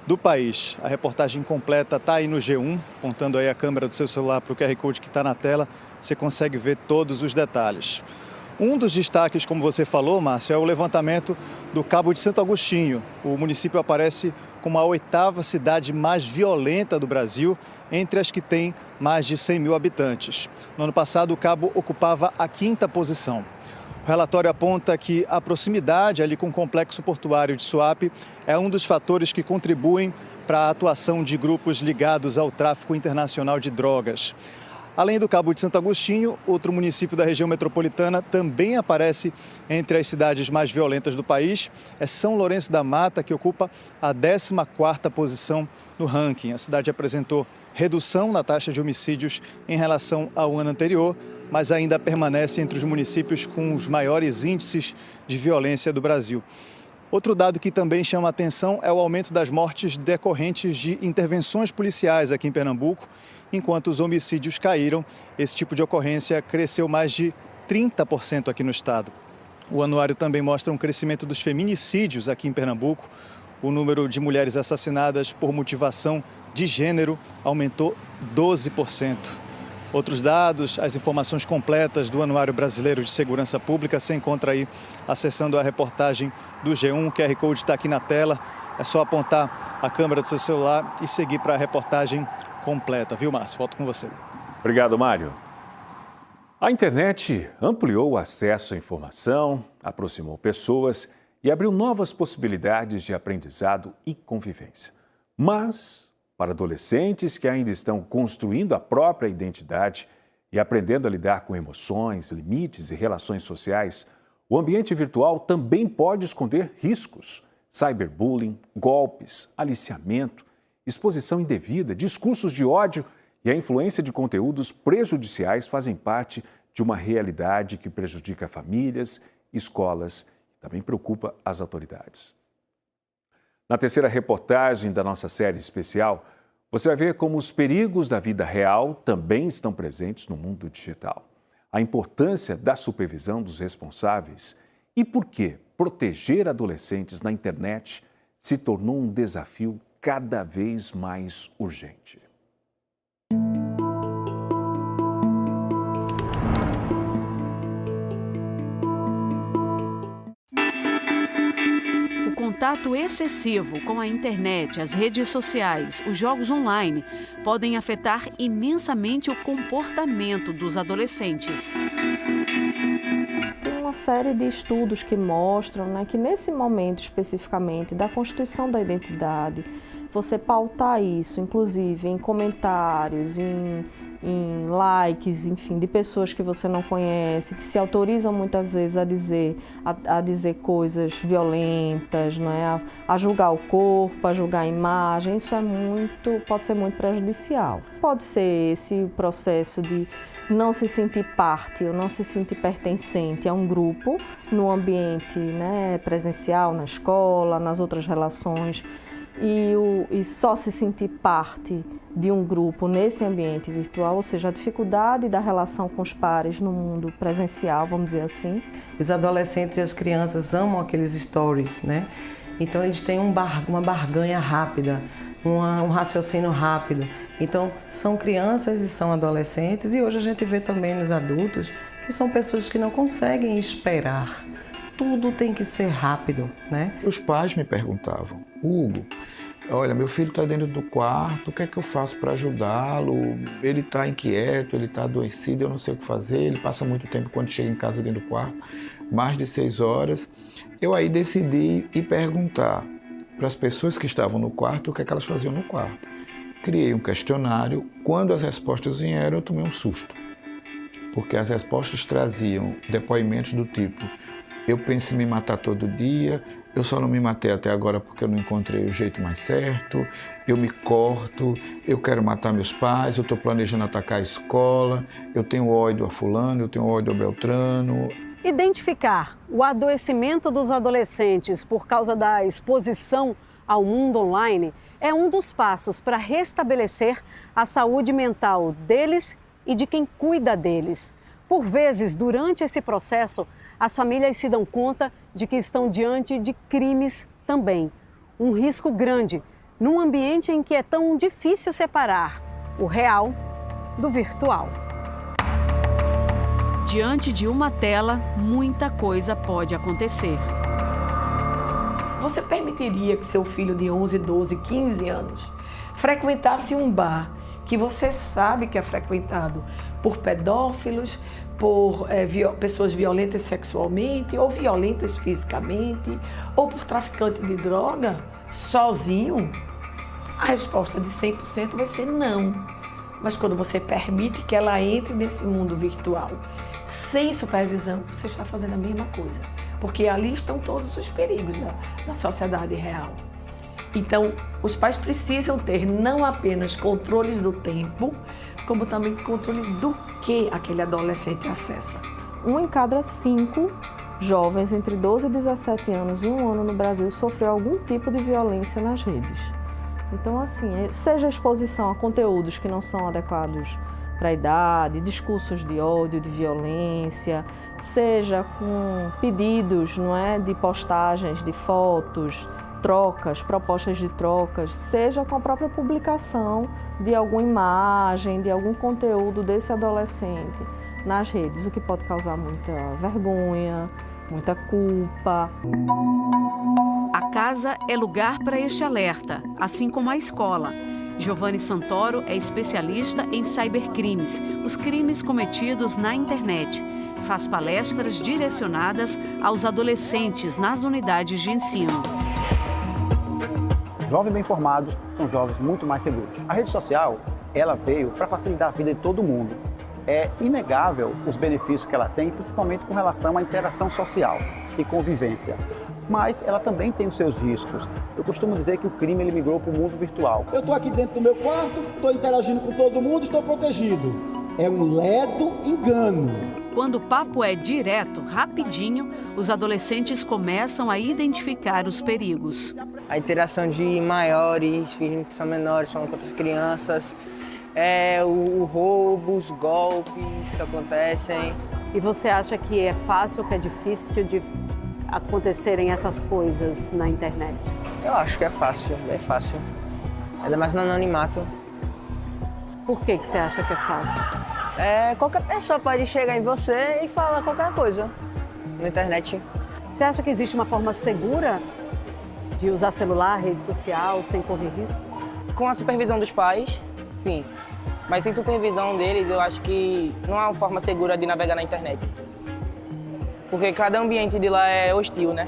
do país. A reportagem completa está aí no G1, apontando aí a câmera do seu celular para o QR Code que está na tela. Você consegue ver todos os detalhes. Um dos destaques, como você falou, Márcio, é o levantamento do Cabo de Santo Agostinho. O município aparece como a 8ª cidade mais violenta do Brasil, entre as que têm mais de 100 mil habitantes. No ano passado, o Cabo ocupava a 5ª posição. O relatório aponta que a proximidade ali com o complexo portuário de Suape é um dos fatores que contribuem para a atuação de grupos ligados ao tráfico internacional de drogas. Além do Cabo de Santo Agostinho, outro município da região metropolitana também aparece entre as cidades mais violentas do país. É São Lourenço da Mata, que ocupa a 14ª posição no ranking. A cidade apresentou redução na taxa de homicídios em relação ao ano anterior, mas ainda permanece entre os municípios com os maiores índices de violência do Brasil. Outro dado que também chama a atenção é o aumento das mortes decorrentes de intervenções policiais aqui em Pernambuco. Enquanto os homicídios caíram, esse tipo de ocorrência cresceu mais de 30% aqui no estado. O anuário também mostra um crescimento dos feminicídios aqui em Pernambuco. O número de mulheres assassinadas por motivação de gênero aumentou 12%. Outros dados, as informações completas do Anuário Brasileiro de Segurança Pública você encontra aí acessando a reportagem do G1. O QR Code está aqui na tela. É só apontar a câmera do seu celular e seguir para a reportagem completa. Viu, Márcio? Volto com você. Obrigado, Mário. A internet ampliou o acesso à informação, aproximou pessoas e abriu novas possibilidades de aprendizado e convivência. Mas, para adolescentes que ainda estão construindo a própria identidade e aprendendo a lidar com emoções, limites e relações sociais, o ambiente virtual também pode esconder riscos. Cyberbullying, golpes, aliciamento, exposição indevida, discursos de ódio e a influência de conteúdos prejudiciais fazem parte de uma realidade que prejudica famílias, escolas e também preocupa as autoridades. Na terceira reportagem da nossa série especial, Você vai ver como os perigos da vida real também estão presentes no mundo digital. A importância da supervisão dos responsáveis e por que proteger adolescentes na internet se tornou um desafio cada vez mais urgente. O contato excessivo com a internet, as redes sociais, os jogos online podem afetar imensamente o comportamento dos adolescentes. Tem uma série de estudos que mostram, né, que nesse momento especificamente da constituição da identidade, você pautar isso, inclusive em comentários, em likes, enfim, de pessoas que você não conhece, que se autorizam muitas vezes a dizer coisas violentas, não é? A julgar o corpo, a julgar a imagem, isso pode ser muito prejudicial. Pode ser esse processo de não se sentir parte ou não se sentir pertencente a um grupo no ambiente, né, presencial, na escola, nas outras relações, e só se sentir parte de um grupo nesse ambiente virtual, ou seja, a dificuldade da relação com os pares no mundo presencial, vamos dizer assim. Os adolescentes e as crianças amam aqueles stories, né? Então eles têm uma barganha rápida, um raciocínio rápido. Então são crianças e são adolescentes, e hoje a gente vê também nos adultos que são pessoas que não conseguem esperar. Tudo tem que ser rápido, né? Os pais me perguntavam, Hugo, olha, meu filho está dentro do quarto, o que é que eu faço para ajudá-lo? Ele está inquieto, ele está adoecido, eu não sei o que fazer, ele passa muito tempo quando chega em casa dentro do quarto, mais de 6 horas. Eu aí decidi ir perguntar para as pessoas que estavam no quarto o que é que elas faziam no quarto. Criei um questionário, quando as respostas vieram eu tomei um susto, porque as respostas traziam depoimentos do tipo: eu penso em me matar todo dia, eu só não me matei até agora porque eu não encontrei o jeito mais certo, eu me corto, eu quero matar meus pais, eu estou planejando atacar a escola, eu tenho ódio a fulano, eu tenho ódio a Beltrano. Identificar o adoecimento dos adolescentes por causa da exposição ao mundo online é um dos passos para restabelecer a saúde mental deles e de quem cuida deles. Por vezes, durante esse processo, as famílias se dão conta de que estão diante de crimes também. Um risco grande, num ambiente em que é tão difícil separar o real do virtual. Diante de uma tela, muita coisa pode acontecer. Você permitiria que seu filho de 11, 12, 15 anos frequentasse um bar que você sabe que é frequentado por pedófilos, por pessoas violentas sexualmente ou violentas fisicamente, ou por traficante de droga, sozinho? A resposta de 100% vai ser não. Mas quando você permite que ela entre nesse mundo virtual, sem supervisão, você está fazendo a mesma coisa. Porque ali estão todos os perigos da sociedade real. Então, os pais precisam ter não apenas controles do tempo, como também controle do que aquele adolescente acessa. 1 em cada 5 jovens entre 12 e 17 anos e 1 ano no Brasil sofreu algum tipo de violência nas redes. Então, assim, seja a exposição a conteúdos que não são adequados para a idade, discursos de ódio, de violência, seja com pedidos, não é, de postagens de fotos, trocas, propostas de trocas, seja com a própria publicação de alguma imagem, de algum conteúdo desse adolescente nas redes, o que pode causar muita vergonha, muita culpa. A casa é lugar para este alerta, assim como a escola. Giovanni Santoro é especialista em cybercrimes, os crimes cometidos na internet. Faz palestras direcionadas aos adolescentes nas unidades de ensino. Jovens bem informados são jovens muito mais seguros. A rede social, ela veio para facilitar a vida de todo mundo. É inegável os benefícios que ela tem, principalmente com relação à interação social e convivência. Mas ela também tem os seus riscos. Eu costumo dizer que o crime ele migrou para o mundo virtual. Eu estou aqui dentro do meu quarto, estou interagindo com todo mundo, estou protegido. É um ledo engano. Quando o papo é direto, rapidinho, os adolescentes começam a identificar os perigos. a interação de maiores, fingindo que são menores, falando com outras crianças, o roubo, os golpes que acontecem. E você acha que é fácil ou que é difícil de acontecerem essas coisas na internet? Eu acho que é fácil, bem fácil. Ainda mais no anonimato. Por que você acha que é fácil? Qualquer pessoa pode chegar em você e falar qualquer coisa na internet. Você acha que existe uma forma segura de usar celular, rede social, sem correr risco? Com a supervisão dos pais, sim. Mas sem supervisão deles, eu acho que não há uma forma segura de navegar na internet. Porque cada ambiente de lá é hostil, né?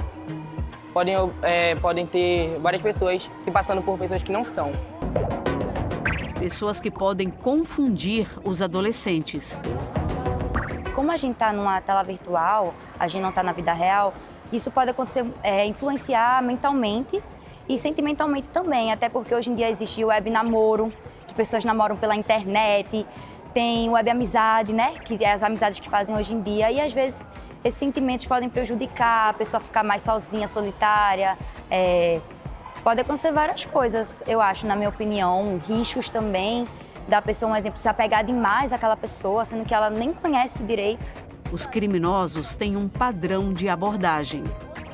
Podem ter várias pessoas se passando por pessoas que não são. Pessoas que podem confundir os adolescentes. Como a gente está numa tela virtual, a gente não está na vida real, isso pode acontecer, influenciar mentalmente e sentimentalmente também, até porque hoje em dia existe o web namoro, que pessoas namoram pela internet, tem web amizade, né, que é as amizades que fazem hoje em dia, e às vezes esses sentimentos podem prejudicar a pessoa ficar mais sozinha, solitária, pode acontecer várias coisas, eu acho, na minha opinião, riscos também da pessoa, um exemplo, se apegar demais àquela pessoa, sendo que ela nem conhece direito. Os criminosos têm um padrão de abordagem.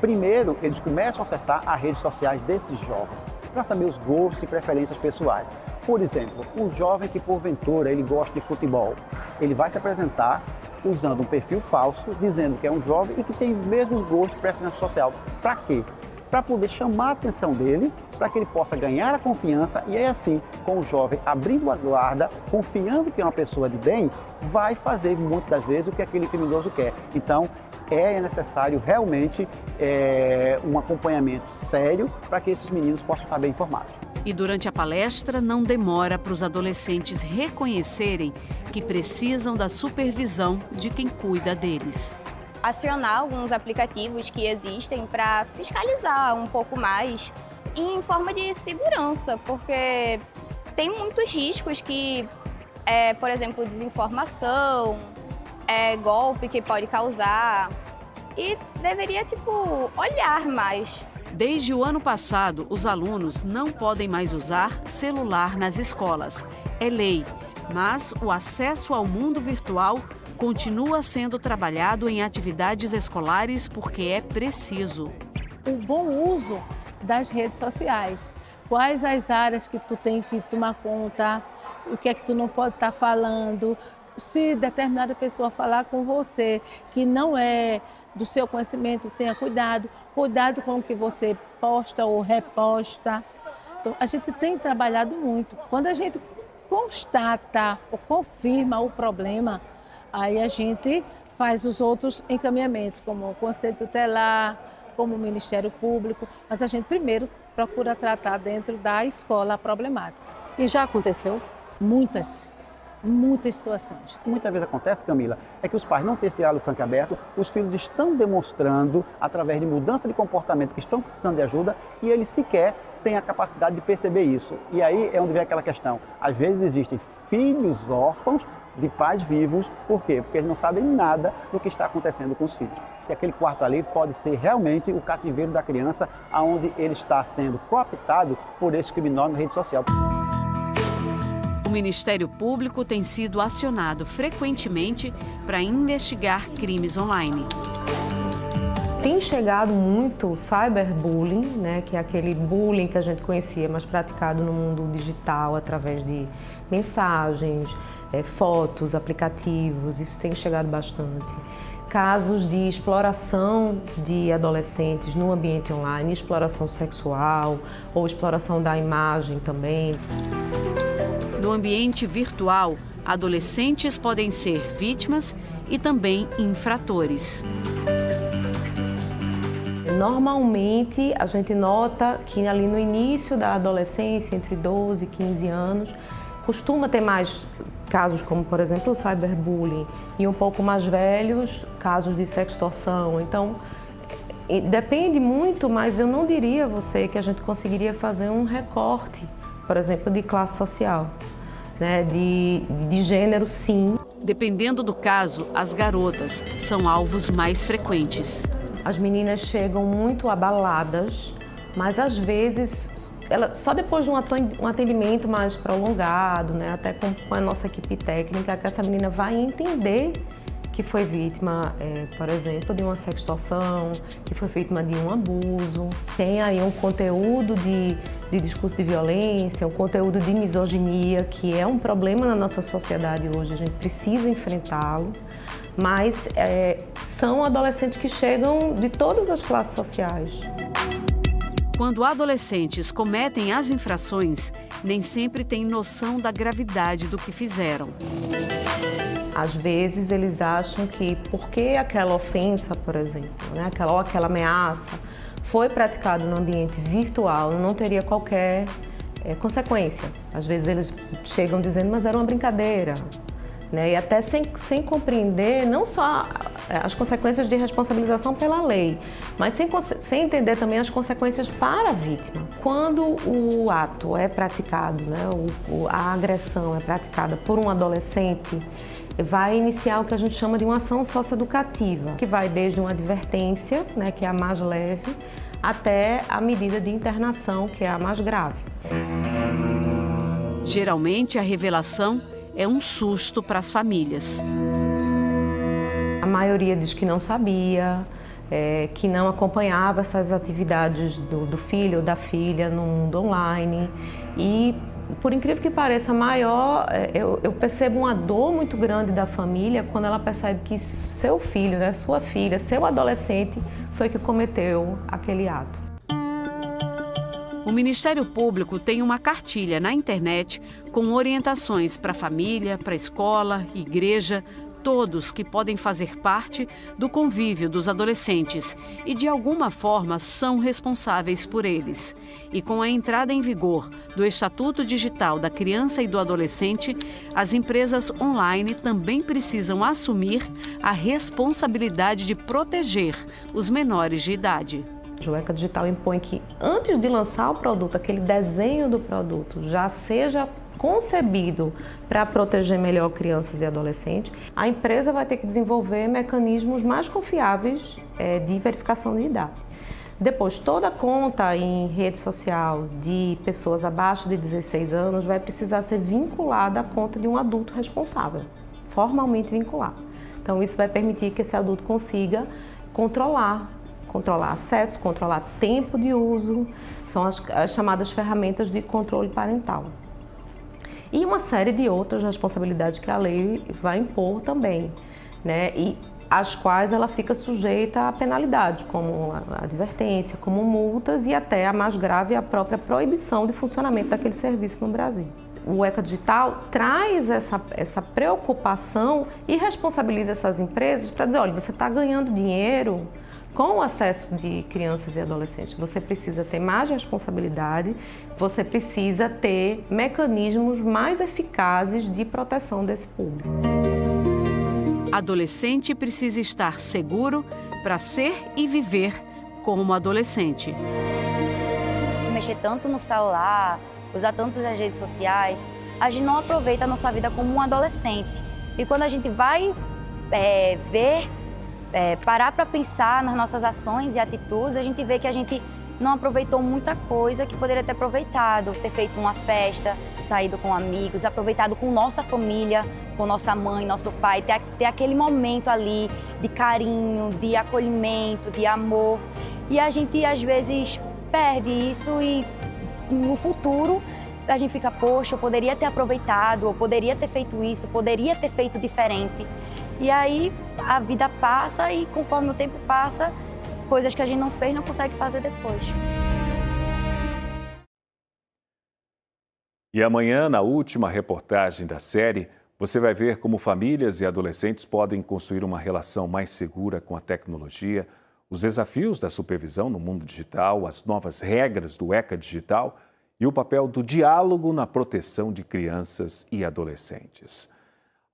Primeiro, eles começam a acessar as redes sociais desses jovens para saber os gostos e preferências pessoais. Por exemplo, um jovem que porventura ele gosta de futebol, ele vai se apresentar usando um perfil falso, dizendo que é um jovem e que tem os mesmos gostos e preferência social. Para quê? Para poder chamar a atenção dele, para que ele possa ganhar a confiança e aí assim, com o jovem abrindo a guarda, confiando que é uma pessoa de bem, vai fazer muitas das vezes o que aquele criminoso quer. Então, é necessário realmente um acompanhamento sério para que esses meninos possam estar bem informados. E durante a palestra, não demora para os adolescentes reconhecerem que precisam da supervisão de quem cuida deles. Acionar alguns aplicativos que existem para fiscalizar um pouco mais em forma de segurança, porque tem muitos riscos que, por exemplo, desinformação, golpe que pode causar e deveria, olhar mais. Desde o ano passado, os alunos não podem mais usar celular nas escolas. É lei, mas o acesso ao mundo virtual continua sendo trabalhado em atividades escolares porque é preciso. O bom uso das redes sociais. Quais as áreas que tu tem que tomar conta, o que é que tu não pode estar falando. Se determinada pessoa falar com você que não é do seu conhecimento, tenha cuidado. Cuidado com o que você posta ou reposta. Então, a gente tem trabalhado muito. Quando a gente constata ou confirma o problema, aí a gente faz os outros encaminhamentos, como o Conselho Tutelar, como o Ministério Público, mas a gente primeiro procura tratar dentro da escola a problemática. E já aconteceu? Muitas situações. Muitas vezes acontece, Camila, é que os pais não têm esse diálogo franco e aberto, os filhos estão demonstrando, através de mudança de comportamento, que estão precisando de ajuda e eles sequer têm a capacidade de perceber isso. E aí é onde vem aquela questão. Às vezes existem filhos órfãos de pais vivos, por quê? Porque eles não sabem nada do que está acontecendo com os filhos. E aquele quarto ali pode ser realmente o cativeiro da criança, onde ele está sendo cooptado por esse criminoso na rede social. O Ministério Público tem sido acionado frequentemente para investigar crimes online. Tem chegado muito cyberbullying, né, que é aquele bullying que a gente conhecia, mas praticado no mundo digital através de mensagens, fotos, aplicativos, isso tem chegado bastante. Casos de exploração de adolescentes no ambiente online, exploração sexual ou exploração da imagem também. No ambiente virtual, adolescentes podem ser vítimas e também infratores. Normalmente, a gente nota que ali no início da adolescência, entre 12 e 15 anos, costuma ter mais casos como, por exemplo, o cyberbullying e um pouco mais velhos, casos de sextorção. Então, depende muito, mas eu não diria a você que a gente conseguiria fazer um recorte, por exemplo, de classe social, né? De gênero, sim. Dependendo do caso, as garotas são alvos mais frequentes. As meninas chegam muito abaladas mas às vezes, só depois de um atendimento mais prolongado, né, até com a nossa equipe técnica, que essa menina vai entender que foi vítima, por exemplo, de uma sextorção, que foi vítima de um abuso. Tem aí um conteúdo de discurso de violência, um conteúdo de misoginia, que é um problema na nossa sociedade hoje, a gente precisa enfrentá-lo, mas são adolescentes que chegam de todas as classes sociais. Quando adolescentes cometem as infrações, nem sempre têm noção da gravidade do que fizeram. Às vezes eles acham que porque aquela ofensa, por exemplo, né, aquela ameaça foi praticada no ambiente virtual, não teria qualquer consequência. Às vezes eles chegam dizendo, mas era uma brincadeira, né? E até sem compreender não só as consequências de responsabilização pela lei, mas sem entender também as consequências para a vítima. Quando o ato é praticado, né, a agressão é praticada por um adolescente, vai iniciar o que a gente chama de uma ação socioeducativa, que vai desde uma advertência, né, que é a mais leve, até a medida de internação, que é a mais grave. Geralmente, a revelação é um susto para as famílias. A maioria diz que não sabia, que não acompanhava essas atividades do filho ou da filha no mundo online. E, por incrível que pareça, eu percebo uma dor muito grande da família quando ela percebe que seu filho, né, sua filha, seu adolescente foi que cometeu aquele ato. O Ministério Público tem uma cartilha na internet com orientações para a família, para a escola, igreja, todos que podem fazer parte do convívio dos adolescentes e, de alguma forma, são responsáveis por eles. E com a entrada em vigor do Estatuto Digital da Criança e do Adolescente, as empresas online também precisam assumir a responsabilidade de proteger os menores de idade. O ECA Digital impõe que, antes de lançar o produto, aquele desenho do produto já seja concebido para proteger melhor crianças e adolescentes. A empresa vai ter que desenvolver mecanismos mais confiáveis de verificação de idade. Depois, toda conta em rede social de pessoas abaixo de 16 anos vai precisar ser vinculada à conta de um adulto responsável, formalmente vinculado. Então, isso vai permitir que esse adulto consiga controlar acesso, controlar tempo de uso, são as chamadas ferramentas de controle parental. E uma série de outras responsabilidades que a lei vai impor também, né? E às quais ela fica sujeita a penalidades, como a advertência, como multas e até a mais grave, a própria proibição de funcionamento daquele serviço no Brasil. O ECA Digital traz essa preocupação e responsabiliza essas empresas para dizer, olha, você está ganhando dinheiro com o acesso de crianças e adolescentes, você precisa ter mais responsabilidade, você precisa ter mecanismos mais eficazes de proteção desse público. Adolescente precisa estar seguro para ser e viver como adolescente. Mexer tanto no celular, usar tantas as redes sociais, a gente não aproveita a nossa vida como um adolescente. E quando a gente vai parar para pensar nas nossas ações e atitudes, a gente vê que a gente não aproveitou muita coisa que poderia ter aproveitado, ter feito uma festa, saído com amigos, aproveitado com nossa família, com nossa mãe, nosso pai, ter aquele momento ali de carinho, de acolhimento, de amor. E a gente, às vezes, perde isso e no futuro a gente fica, poxa, eu poderia ter aproveitado, eu poderia ter feito isso, poderia ter feito diferente. E aí a vida passa e conforme o tempo passa, coisas que a gente não fez não consegue fazer depois. E amanhã, na última reportagem da série, você vai ver como famílias e adolescentes podem construir uma relação mais segura com a tecnologia, os desafios da supervisão no mundo digital, as novas regras do ECA Digital e o papel do diálogo na proteção de crianças e adolescentes.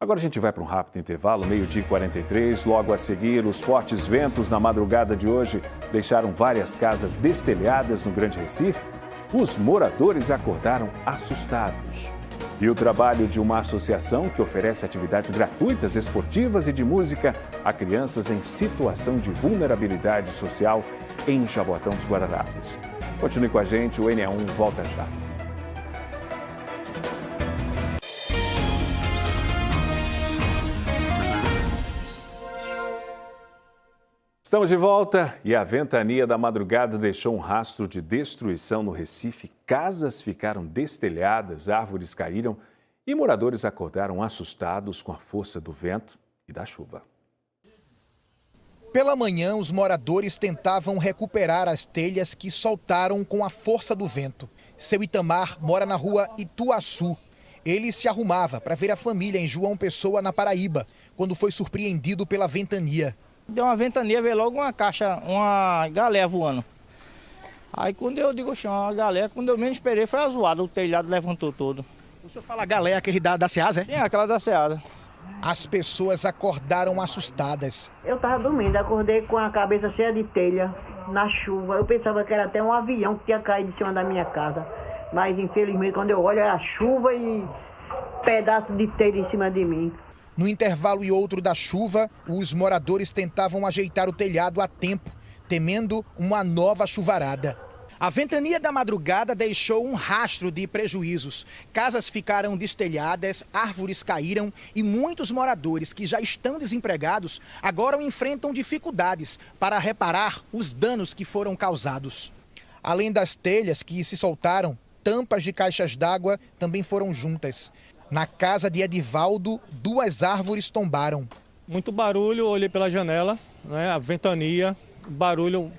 Agora a gente vai para um rápido intervalo, 12h43. Logo a seguir, os fortes ventos na madrugada de hoje deixaram várias casas destelhadas no Grande Recife. Os moradores acordaram assustados. E o trabalho de uma associação que oferece atividades gratuitas, esportivas e de música a crianças em situação de vulnerabilidade social em Jaboatão dos Guararapes. Continue com a gente, o NE1 volta já. Estamos de volta e a ventania da madrugada deixou um rastro de destruição no Recife. Casas ficaram destelhadas, árvores caíram e moradores acordaram assustados com a força do vento e da chuva. Pela manhã, os moradores tentavam recuperar as telhas que soltaram com a força do vento. Seu Itamar mora na rua Ituaçu. Ele se arrumava para ver a família em João Pessoa, na Paraíba, quando foi surpreendido pela ventania. Deu uma ventania, veio logo uma galé voando. Aí quando eu digo uma galé, quando eu menos esperei foi a zoada, o telhado levantou todo. O senhor fala galé, aquele da Ceasa, é? Sim, aquela da Ceasa. As pessoas acordaram assustadas. Eu estava dormindo, acordei com a cabeça cheia de telha, na chuva. Eu pensava que era até um avião que tinha caído de cima da minha casa. Mas infelizmente quando eu olho é a chuva e pedaço de telha em cima de mim. No intervalo e outro da chuva, os moradores tentavam ajeitar o telhado a tempo, temendo uma nova chuvarada. A ventania da madrugada deixou um rastro de prejuízos. Casas ficaram destelhadas, árvores caíram e muitos moradores que já estão desempregados agora enfrentam dificuldades para reparar os danos que foram causados. Além das telhas que se soltaram, tampas de caixas d'água também foram juntas. Na casa de Edivaldo, 2 árvores tombaram. Muito barulho, olhei pela janela, né, a ventania, barulho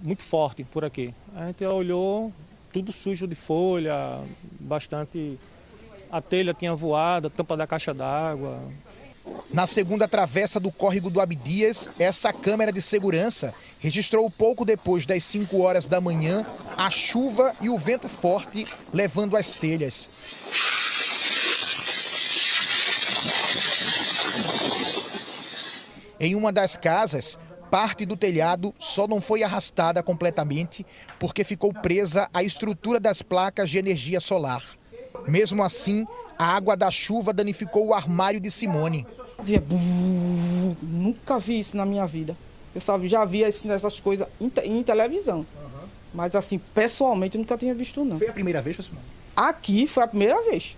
muito forte por aqui. A gente olhou, tudo sujo de folha, bastante. A telha tinha voado, a tampa da caixa d'água. Na segunda travessa do córrego do Abdias, essa câmera de segurança registrou pouco depois das 5 horas da manhã a chuva e o vento forte levando as telhas. Em uma das casas, parte do telhado só não foi arrastada completamente porque ficou presa à estrutura das placas de energia solar. Mesmo assim, a água da chuva danificou o armário de Simone. Nunca vi isso na minha vida. Eu já vi essas coisas em televisão. Mas assim, pessoalmente, nunca tinha visto não. Foi a primeira vez, Simone? Aqui foi a primeira vez.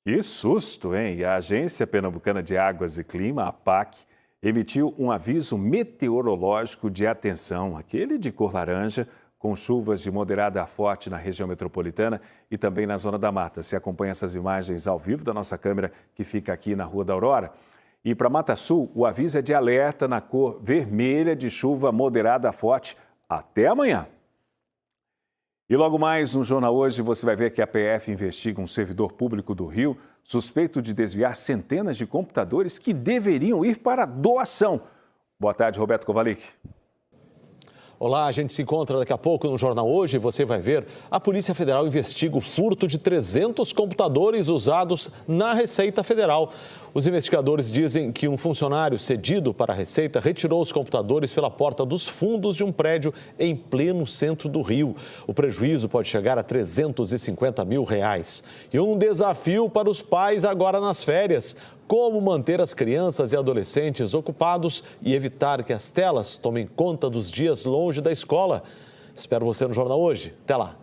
Que susto, hein? E a Agência Pernambucana de Águas e Clima, a APAC, emitiu um aviso meteorológico de atenção, aquele de cor laranja, com chuvas de moderada a forte na região metropolitana e também na Zona da Mata. Você acompanha essas imagens ao vivo da nossa câmera que fica aqui na Rua da Aurora. E para Mata Sul, o aviso é de alerta na cor vermelha de chuva moderada a forte até amanhã. E logo mais no Jornal Hoje você vai ver que a PF investiga um servidor público do Rio suspeito de desviar centenas de computadores que deveriam ir para doação. Boa tarde, Roberto Kovalik. Olá, a gente se encontra daqui a pouco no Jornal Hoje e você vai ver a Polícia Federal investiga o furto de 300 computadores usados na Receita Federal. Os investigadores dizem que um funcionário cedido para a Receita retirou os computadores pela porta dos fundos de um prédio em pleno centro do Rio. O prejuízo pode chegar a R$350 mil. E um desafio para os pais agora nas férias. Como manter as crianças e adolescentes ocupados e evitar que as telas tomem conta dos dias longe da escola. Espero você no Jornal Hoje. Até lá.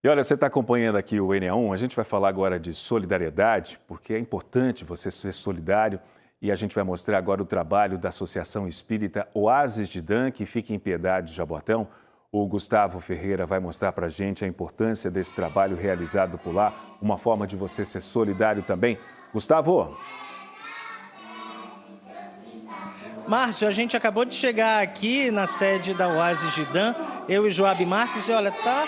E olha, você está acompanhando aqui o NE1, a gente vai falar agora de solidariedade, porque é importante você ser solidário e a gente vai mostrar agora o trabalho da Associação Espírita Oásis de Dan, que fica em Piedade, Jaboatão. O Gustavo Ferreira vai mostrar para a gente a importância desse trabalho realizado por lá, uma forma de você ser solidário também. Gustavo. Márcio, a gente acabou de chegar aqui na sede da Oásis de Dan, eu e Joab Marques, e olha, tá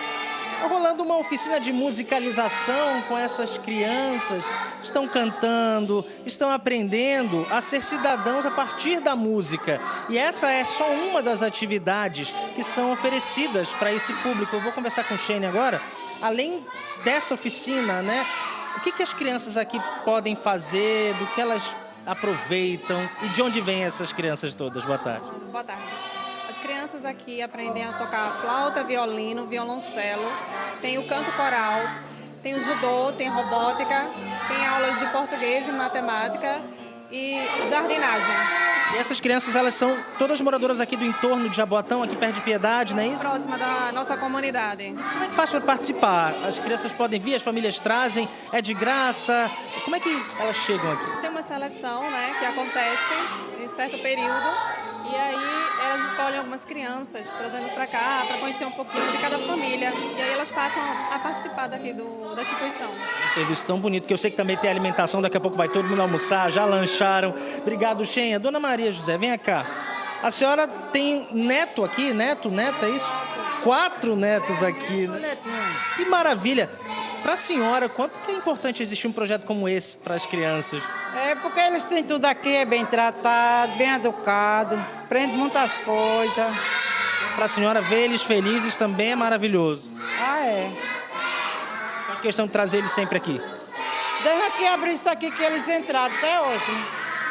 rolando uma oficina de musicalização com essas crianças. Estão cantando, estão aprendendo a ser cidadãos a partir da música. E essa é só uma das atividades que são oferecidas para esse público. Eu vou conversar com o Shane agora. Além dessa oficina, né? O que as crianças aqui podem fazer, do que elas aproveitam e de onde vêm essas crianças todas? Boa tarde. Boa tarde. As crianças aqui aprendem a tocar flauta, violino, violoncelo, tem o canto coral, tem o judô, tem robótica, tem aulas de português e matemática e jardinagem. E essas crianças, elas são todas moradoras aqui do entorno de Jaboatão, aqui perto de Piedade, não é isso? Próxima da nossa comunidade. Como é que faz para participar? As crianças podem vir, as famílias trazem, é de graça? Como é que elas chegam aqui? Tem uma seleção, né, que acontece em certo período. E aí elas escolhem algumas crianças, trazendo para cá, para conhecer um pouquinho de cada família. E aí elas passam a participar daqui da instituição. Um serviço tão bonito, que eu sei que também tem alimentação, daqui a pouco vai todo mundo almoçar, já lancharam. Obrigado, Xenha. Dona Maria José, vem cá. A senhora tem neto aqui, neta, é isso? 4 netos aqui, né? Que maravilha. Para a senhora, quanto que é importante existir um projeto como esse para as crianças? É porque eles têm tudo aqui, é bem tratado, bem educado, aprende muitas coisas. Para a senhora ver eles felizes também é maravilhoso. Ah, é. Faz questão de trazer eles sempre aqui. Desde que abriu isso aqui que eles entraram até hoje.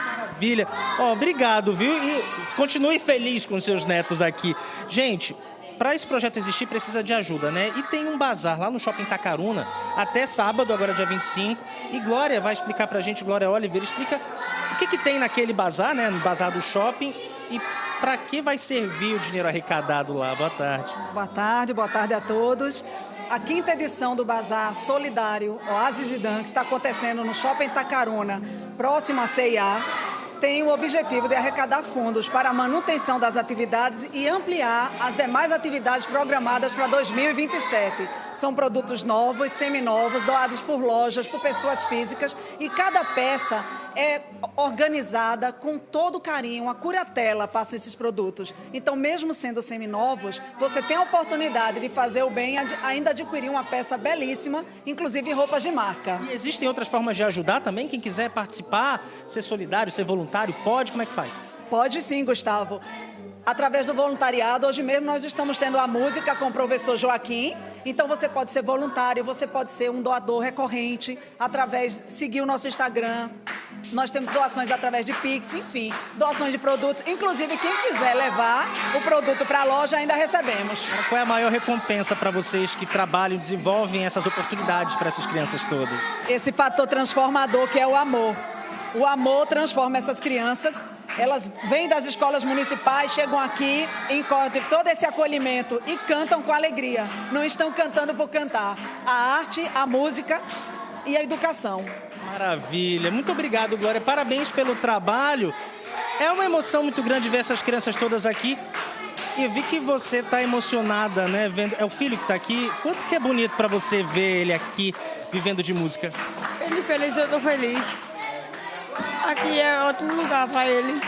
Maravilha. Obrigado, viu? E continue feliz com seus netos aqui. Gente, para esse projeto existir, precisa de ajuda, né? E tem um bazar lá no Shopping Itacaruna, até sábado, agora dia 25. E Glória vai explicar pra gente, Glória Oliveira, explica o que tem naquele bazar, né? No bazar do shopping e para que vai servir o dinheiro arrecadado lá. Boa tarde. Boa tarde a todos. A 5ª edição do Bazar Solidário Oásis de Dan, que está acontecendo no Shopping Itacaruna, próximo à CIA, tem o objetivo de arrecadar fundos para a manutenção das atividades e ampliar as demais atividades programadas para 2027. São produtos novos, seminovos, doados por lojas, por pessoas físicas, e cada peça é organizada com todo carinho, a curatela passa esses produtos. Então, mesmo sendo seminovos, você tem a oportunidade de fazer o bem, ainda adquirir uma peça belíssima, inclusive roupas de marca. E existem outras formas de ajudar também? Quem quiser participar, ser solidário, ser voluntário, pode? Como é que faz? Pode sim, Gustavo. Através do voluntariado, hoje mesmo nós estamos tendo a música com o professor Joaquim. Então você pode ser voluntário, você pode ser um doador recorrente, seguir o nosso Instagram. Nós temos doações através de Pix, enfim, doações de produtos. Inclusive, quem quiser levar o produto para a loja, ainda recebemos. Qual é a maior recompensa para vocês que trabalham e desenvolvem essas oportunidades para essas crianças todas? Esse fator transformador que é o amor. O amor transforma essas crianças. Elas vêm das escolas municipais, chegam aqui, encontram todo esse acolhimento e cantam com alegria. Não estão cantando por cantar. A arte, a música e a educação. Maravilha. Muito obrigado, Glória. Parabéns pelo trabalho. É uma emoção muito grande ver essas crianças todas aqui. E eu vi que você está emocionada, né? É o filho que está aqui. Quanto que é bonito para você ver ele aqui, vivendo de música? Ele feliz, eu estou feliz. Aqui é ótimo lugar para ele.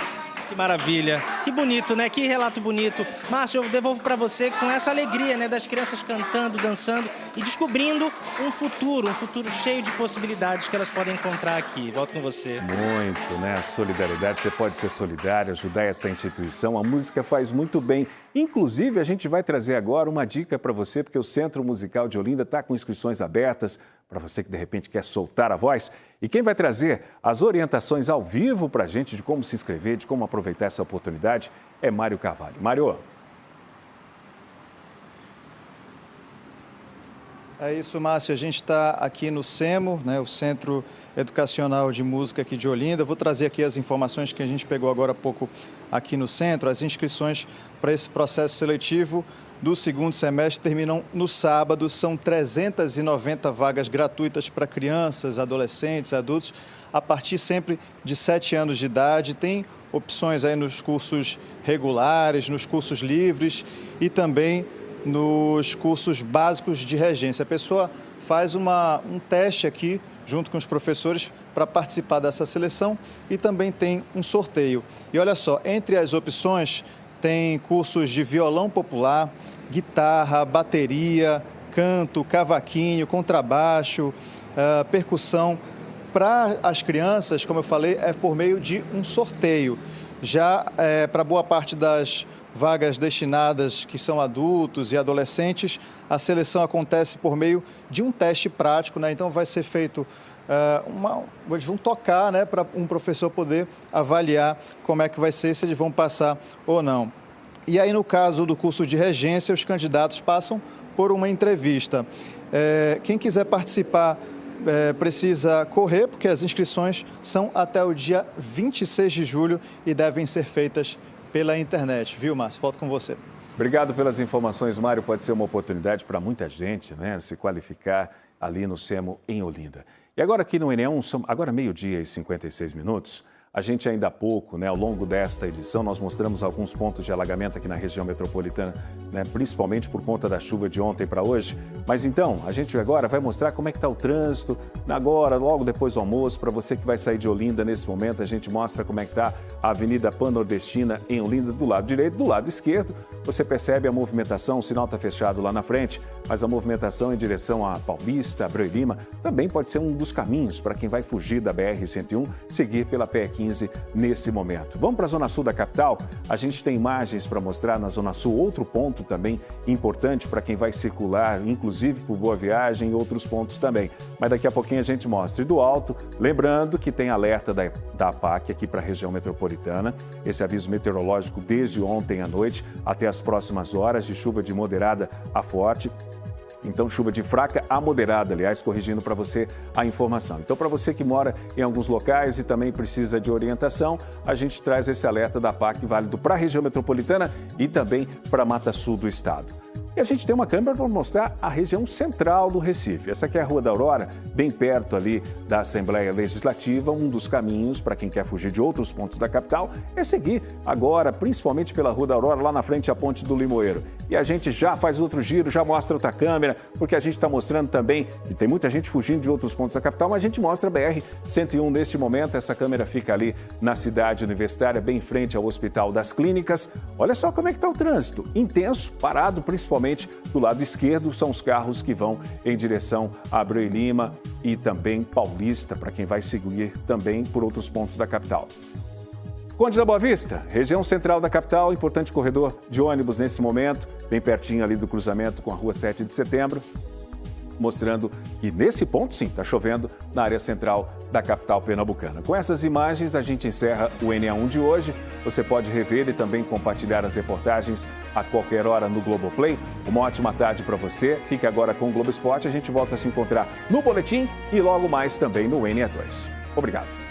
Que maravilha. Que bonito, né? Que relato bonito. Márcio, eu devolvo para você com essa alegria, né? Das crianças cantando, dançando e descobrindo um futuro cheio de possibilidades que elas podem encontrar aqui. Volto com você. Muito, né? A solidariedade, você pode ser solidário, ajudar essa instituição. A música faz muito bem. Inclusive, a gente vai trazer agora uma dica para você, porque o Centro Musical de Olinda está com inscrições abertas para você que, de repente, quer soltar a voz. E quem vai trazer as orientações ao vivo para a gente de como se inscrever, de como aproveitar essa oportunidade, é Mário Carvalho. Mário. É isso, Márcio. A gente está aqui no CEMO, né, o Centro Educacional de Música aqui de Olinda. Vou trazer aqui as informações que a gente pegou agora há pouco aqui no centro. As inscrições para esse processo seletivo do segundo semestre terminam no sábado. São 390 vagas gratuitas para crianças, adolescentes, adultos, a partir sempre de 7 anos de idade. Tem opções aí nos cursos regulares, nos cursos livres e também nos cursos básicos de regência. A pessoa faz um teste aqui junto com os professores para participar dessa seleção e também tem um sorteio. E olha só, entre as opções tem cursos de violão popular, guitarra, bateria, canto, cavaquinho, contrabaixo, percussão. Para as crianças, como eu falei, é por meio de um sorteio. Já para boa parte das vagas destinadas, que são adultos e adolescentes, a seleção acontece por meio de um teste prático, né? Então vai ser feito eles vão tocar, né, para um professor poder avaliar como é que vai ser, se eles vão passar ou não. E aí, no caso do curso de regência, os candidatos passam por uma entrevista. Quem quiser participar precisa correr, porque as inscrições são até o dia 26 de julho e devem ser feitas pela internet. Viu, Márcio? Volto com você. Obrigado pelas informações, Mário. Pode ser uma oportunidade para muita gente, né, se qualificar ali no SEMO em Olinda. E agora aqui no NE1, agora 12h56, a gente ainda há pouco, né, ao longo desta edição, nós mostramos alguns pontos de alagamento aqui na região metropolitana, né, principalmente por conta da chuva de ontem para hoje. Mas então, a gente agora vai mostrar como é que está o trânsito, agora, logo depois do almoço, para você que vai sair de Olinda nesse momento, a gente mostra como é que está a Avenida Pan-Nordestina em Olinda, do lado direito, do lado esquerdo. Você percebe a movimentação, o sinal está fechado lá na frente, mas a movimentação em direção a Paulista, Abreu e Lima, também pode ser um dos caminhos para quem vai fugir da BR-101, seguir pela PE15 nesse momento. Vamos para a Zona Sul da capital? A gente tem imagens para mostrar na Zona Sul, outro ponto também importante para quem vai circular, inclusive por Boa Viagem e outros pontos também. Mas daqui a pouquinho a gente mostra. E do alto, lembrando que tem alerta da APAC aqui para a região metropolitana. Esse aviso meteorológico desde ontem à noite até as próximas horas, de chuva de moderada a forte. Então, chuva de fraca a moderada, aliás, corrigindo para você a informação. Então, para você que mora em alguns locais e também precisa de orientação, a gente traz esse alerta da APAC válido para a região metropolitana e também para a Mata Sul do estado. E a gente tem uma câmera para mostrar a região central do Recife. Essa aqui é a Rua da Aurora, bem perto ali da Assembleia Legislativa. Um dos caminhos para quem quer fugir de outros pontos da capital é seguir agora, principalmente pela Rua da Aurora, lá na frente à Ponte do Limoeiro. E a gente já faz outro giro, já mostra outra câmera, porque a gente está mostrando também que tem muita gente fugindo de outros pontos da capital, mas a gente mostra a BR-101 neste momento. Essa câmera fica ali na cidade universitária, bem em frente ao Hospital das Clínicas. Olha só como é que está o trânsito. Intenso, parado, principalmente do lado esquerdo, são os carros que vão em direção a Abreu e Lima e também Paulista, para quem vai seguir também por outros pontos da capital. Conde da Boa Vista, região central da capital, importante corredor de ônibus nesse momento, bem pertinho ali do cruzamento com a Rua 7 de Setembro, mostrando que nesse ponto, sim, está chovendo na área central da capital pernambucana. Com essas imagens, a gente encerra o NE1 de hoje. Você pode rever e também compartilhar as reportagens a qualquer hora no Globoplay. Uma ótima tarde para você. Fique agora com o Globo Esporte. A gente volta a se encontrar no Boletim e logo mais também no NE2. Obrigado.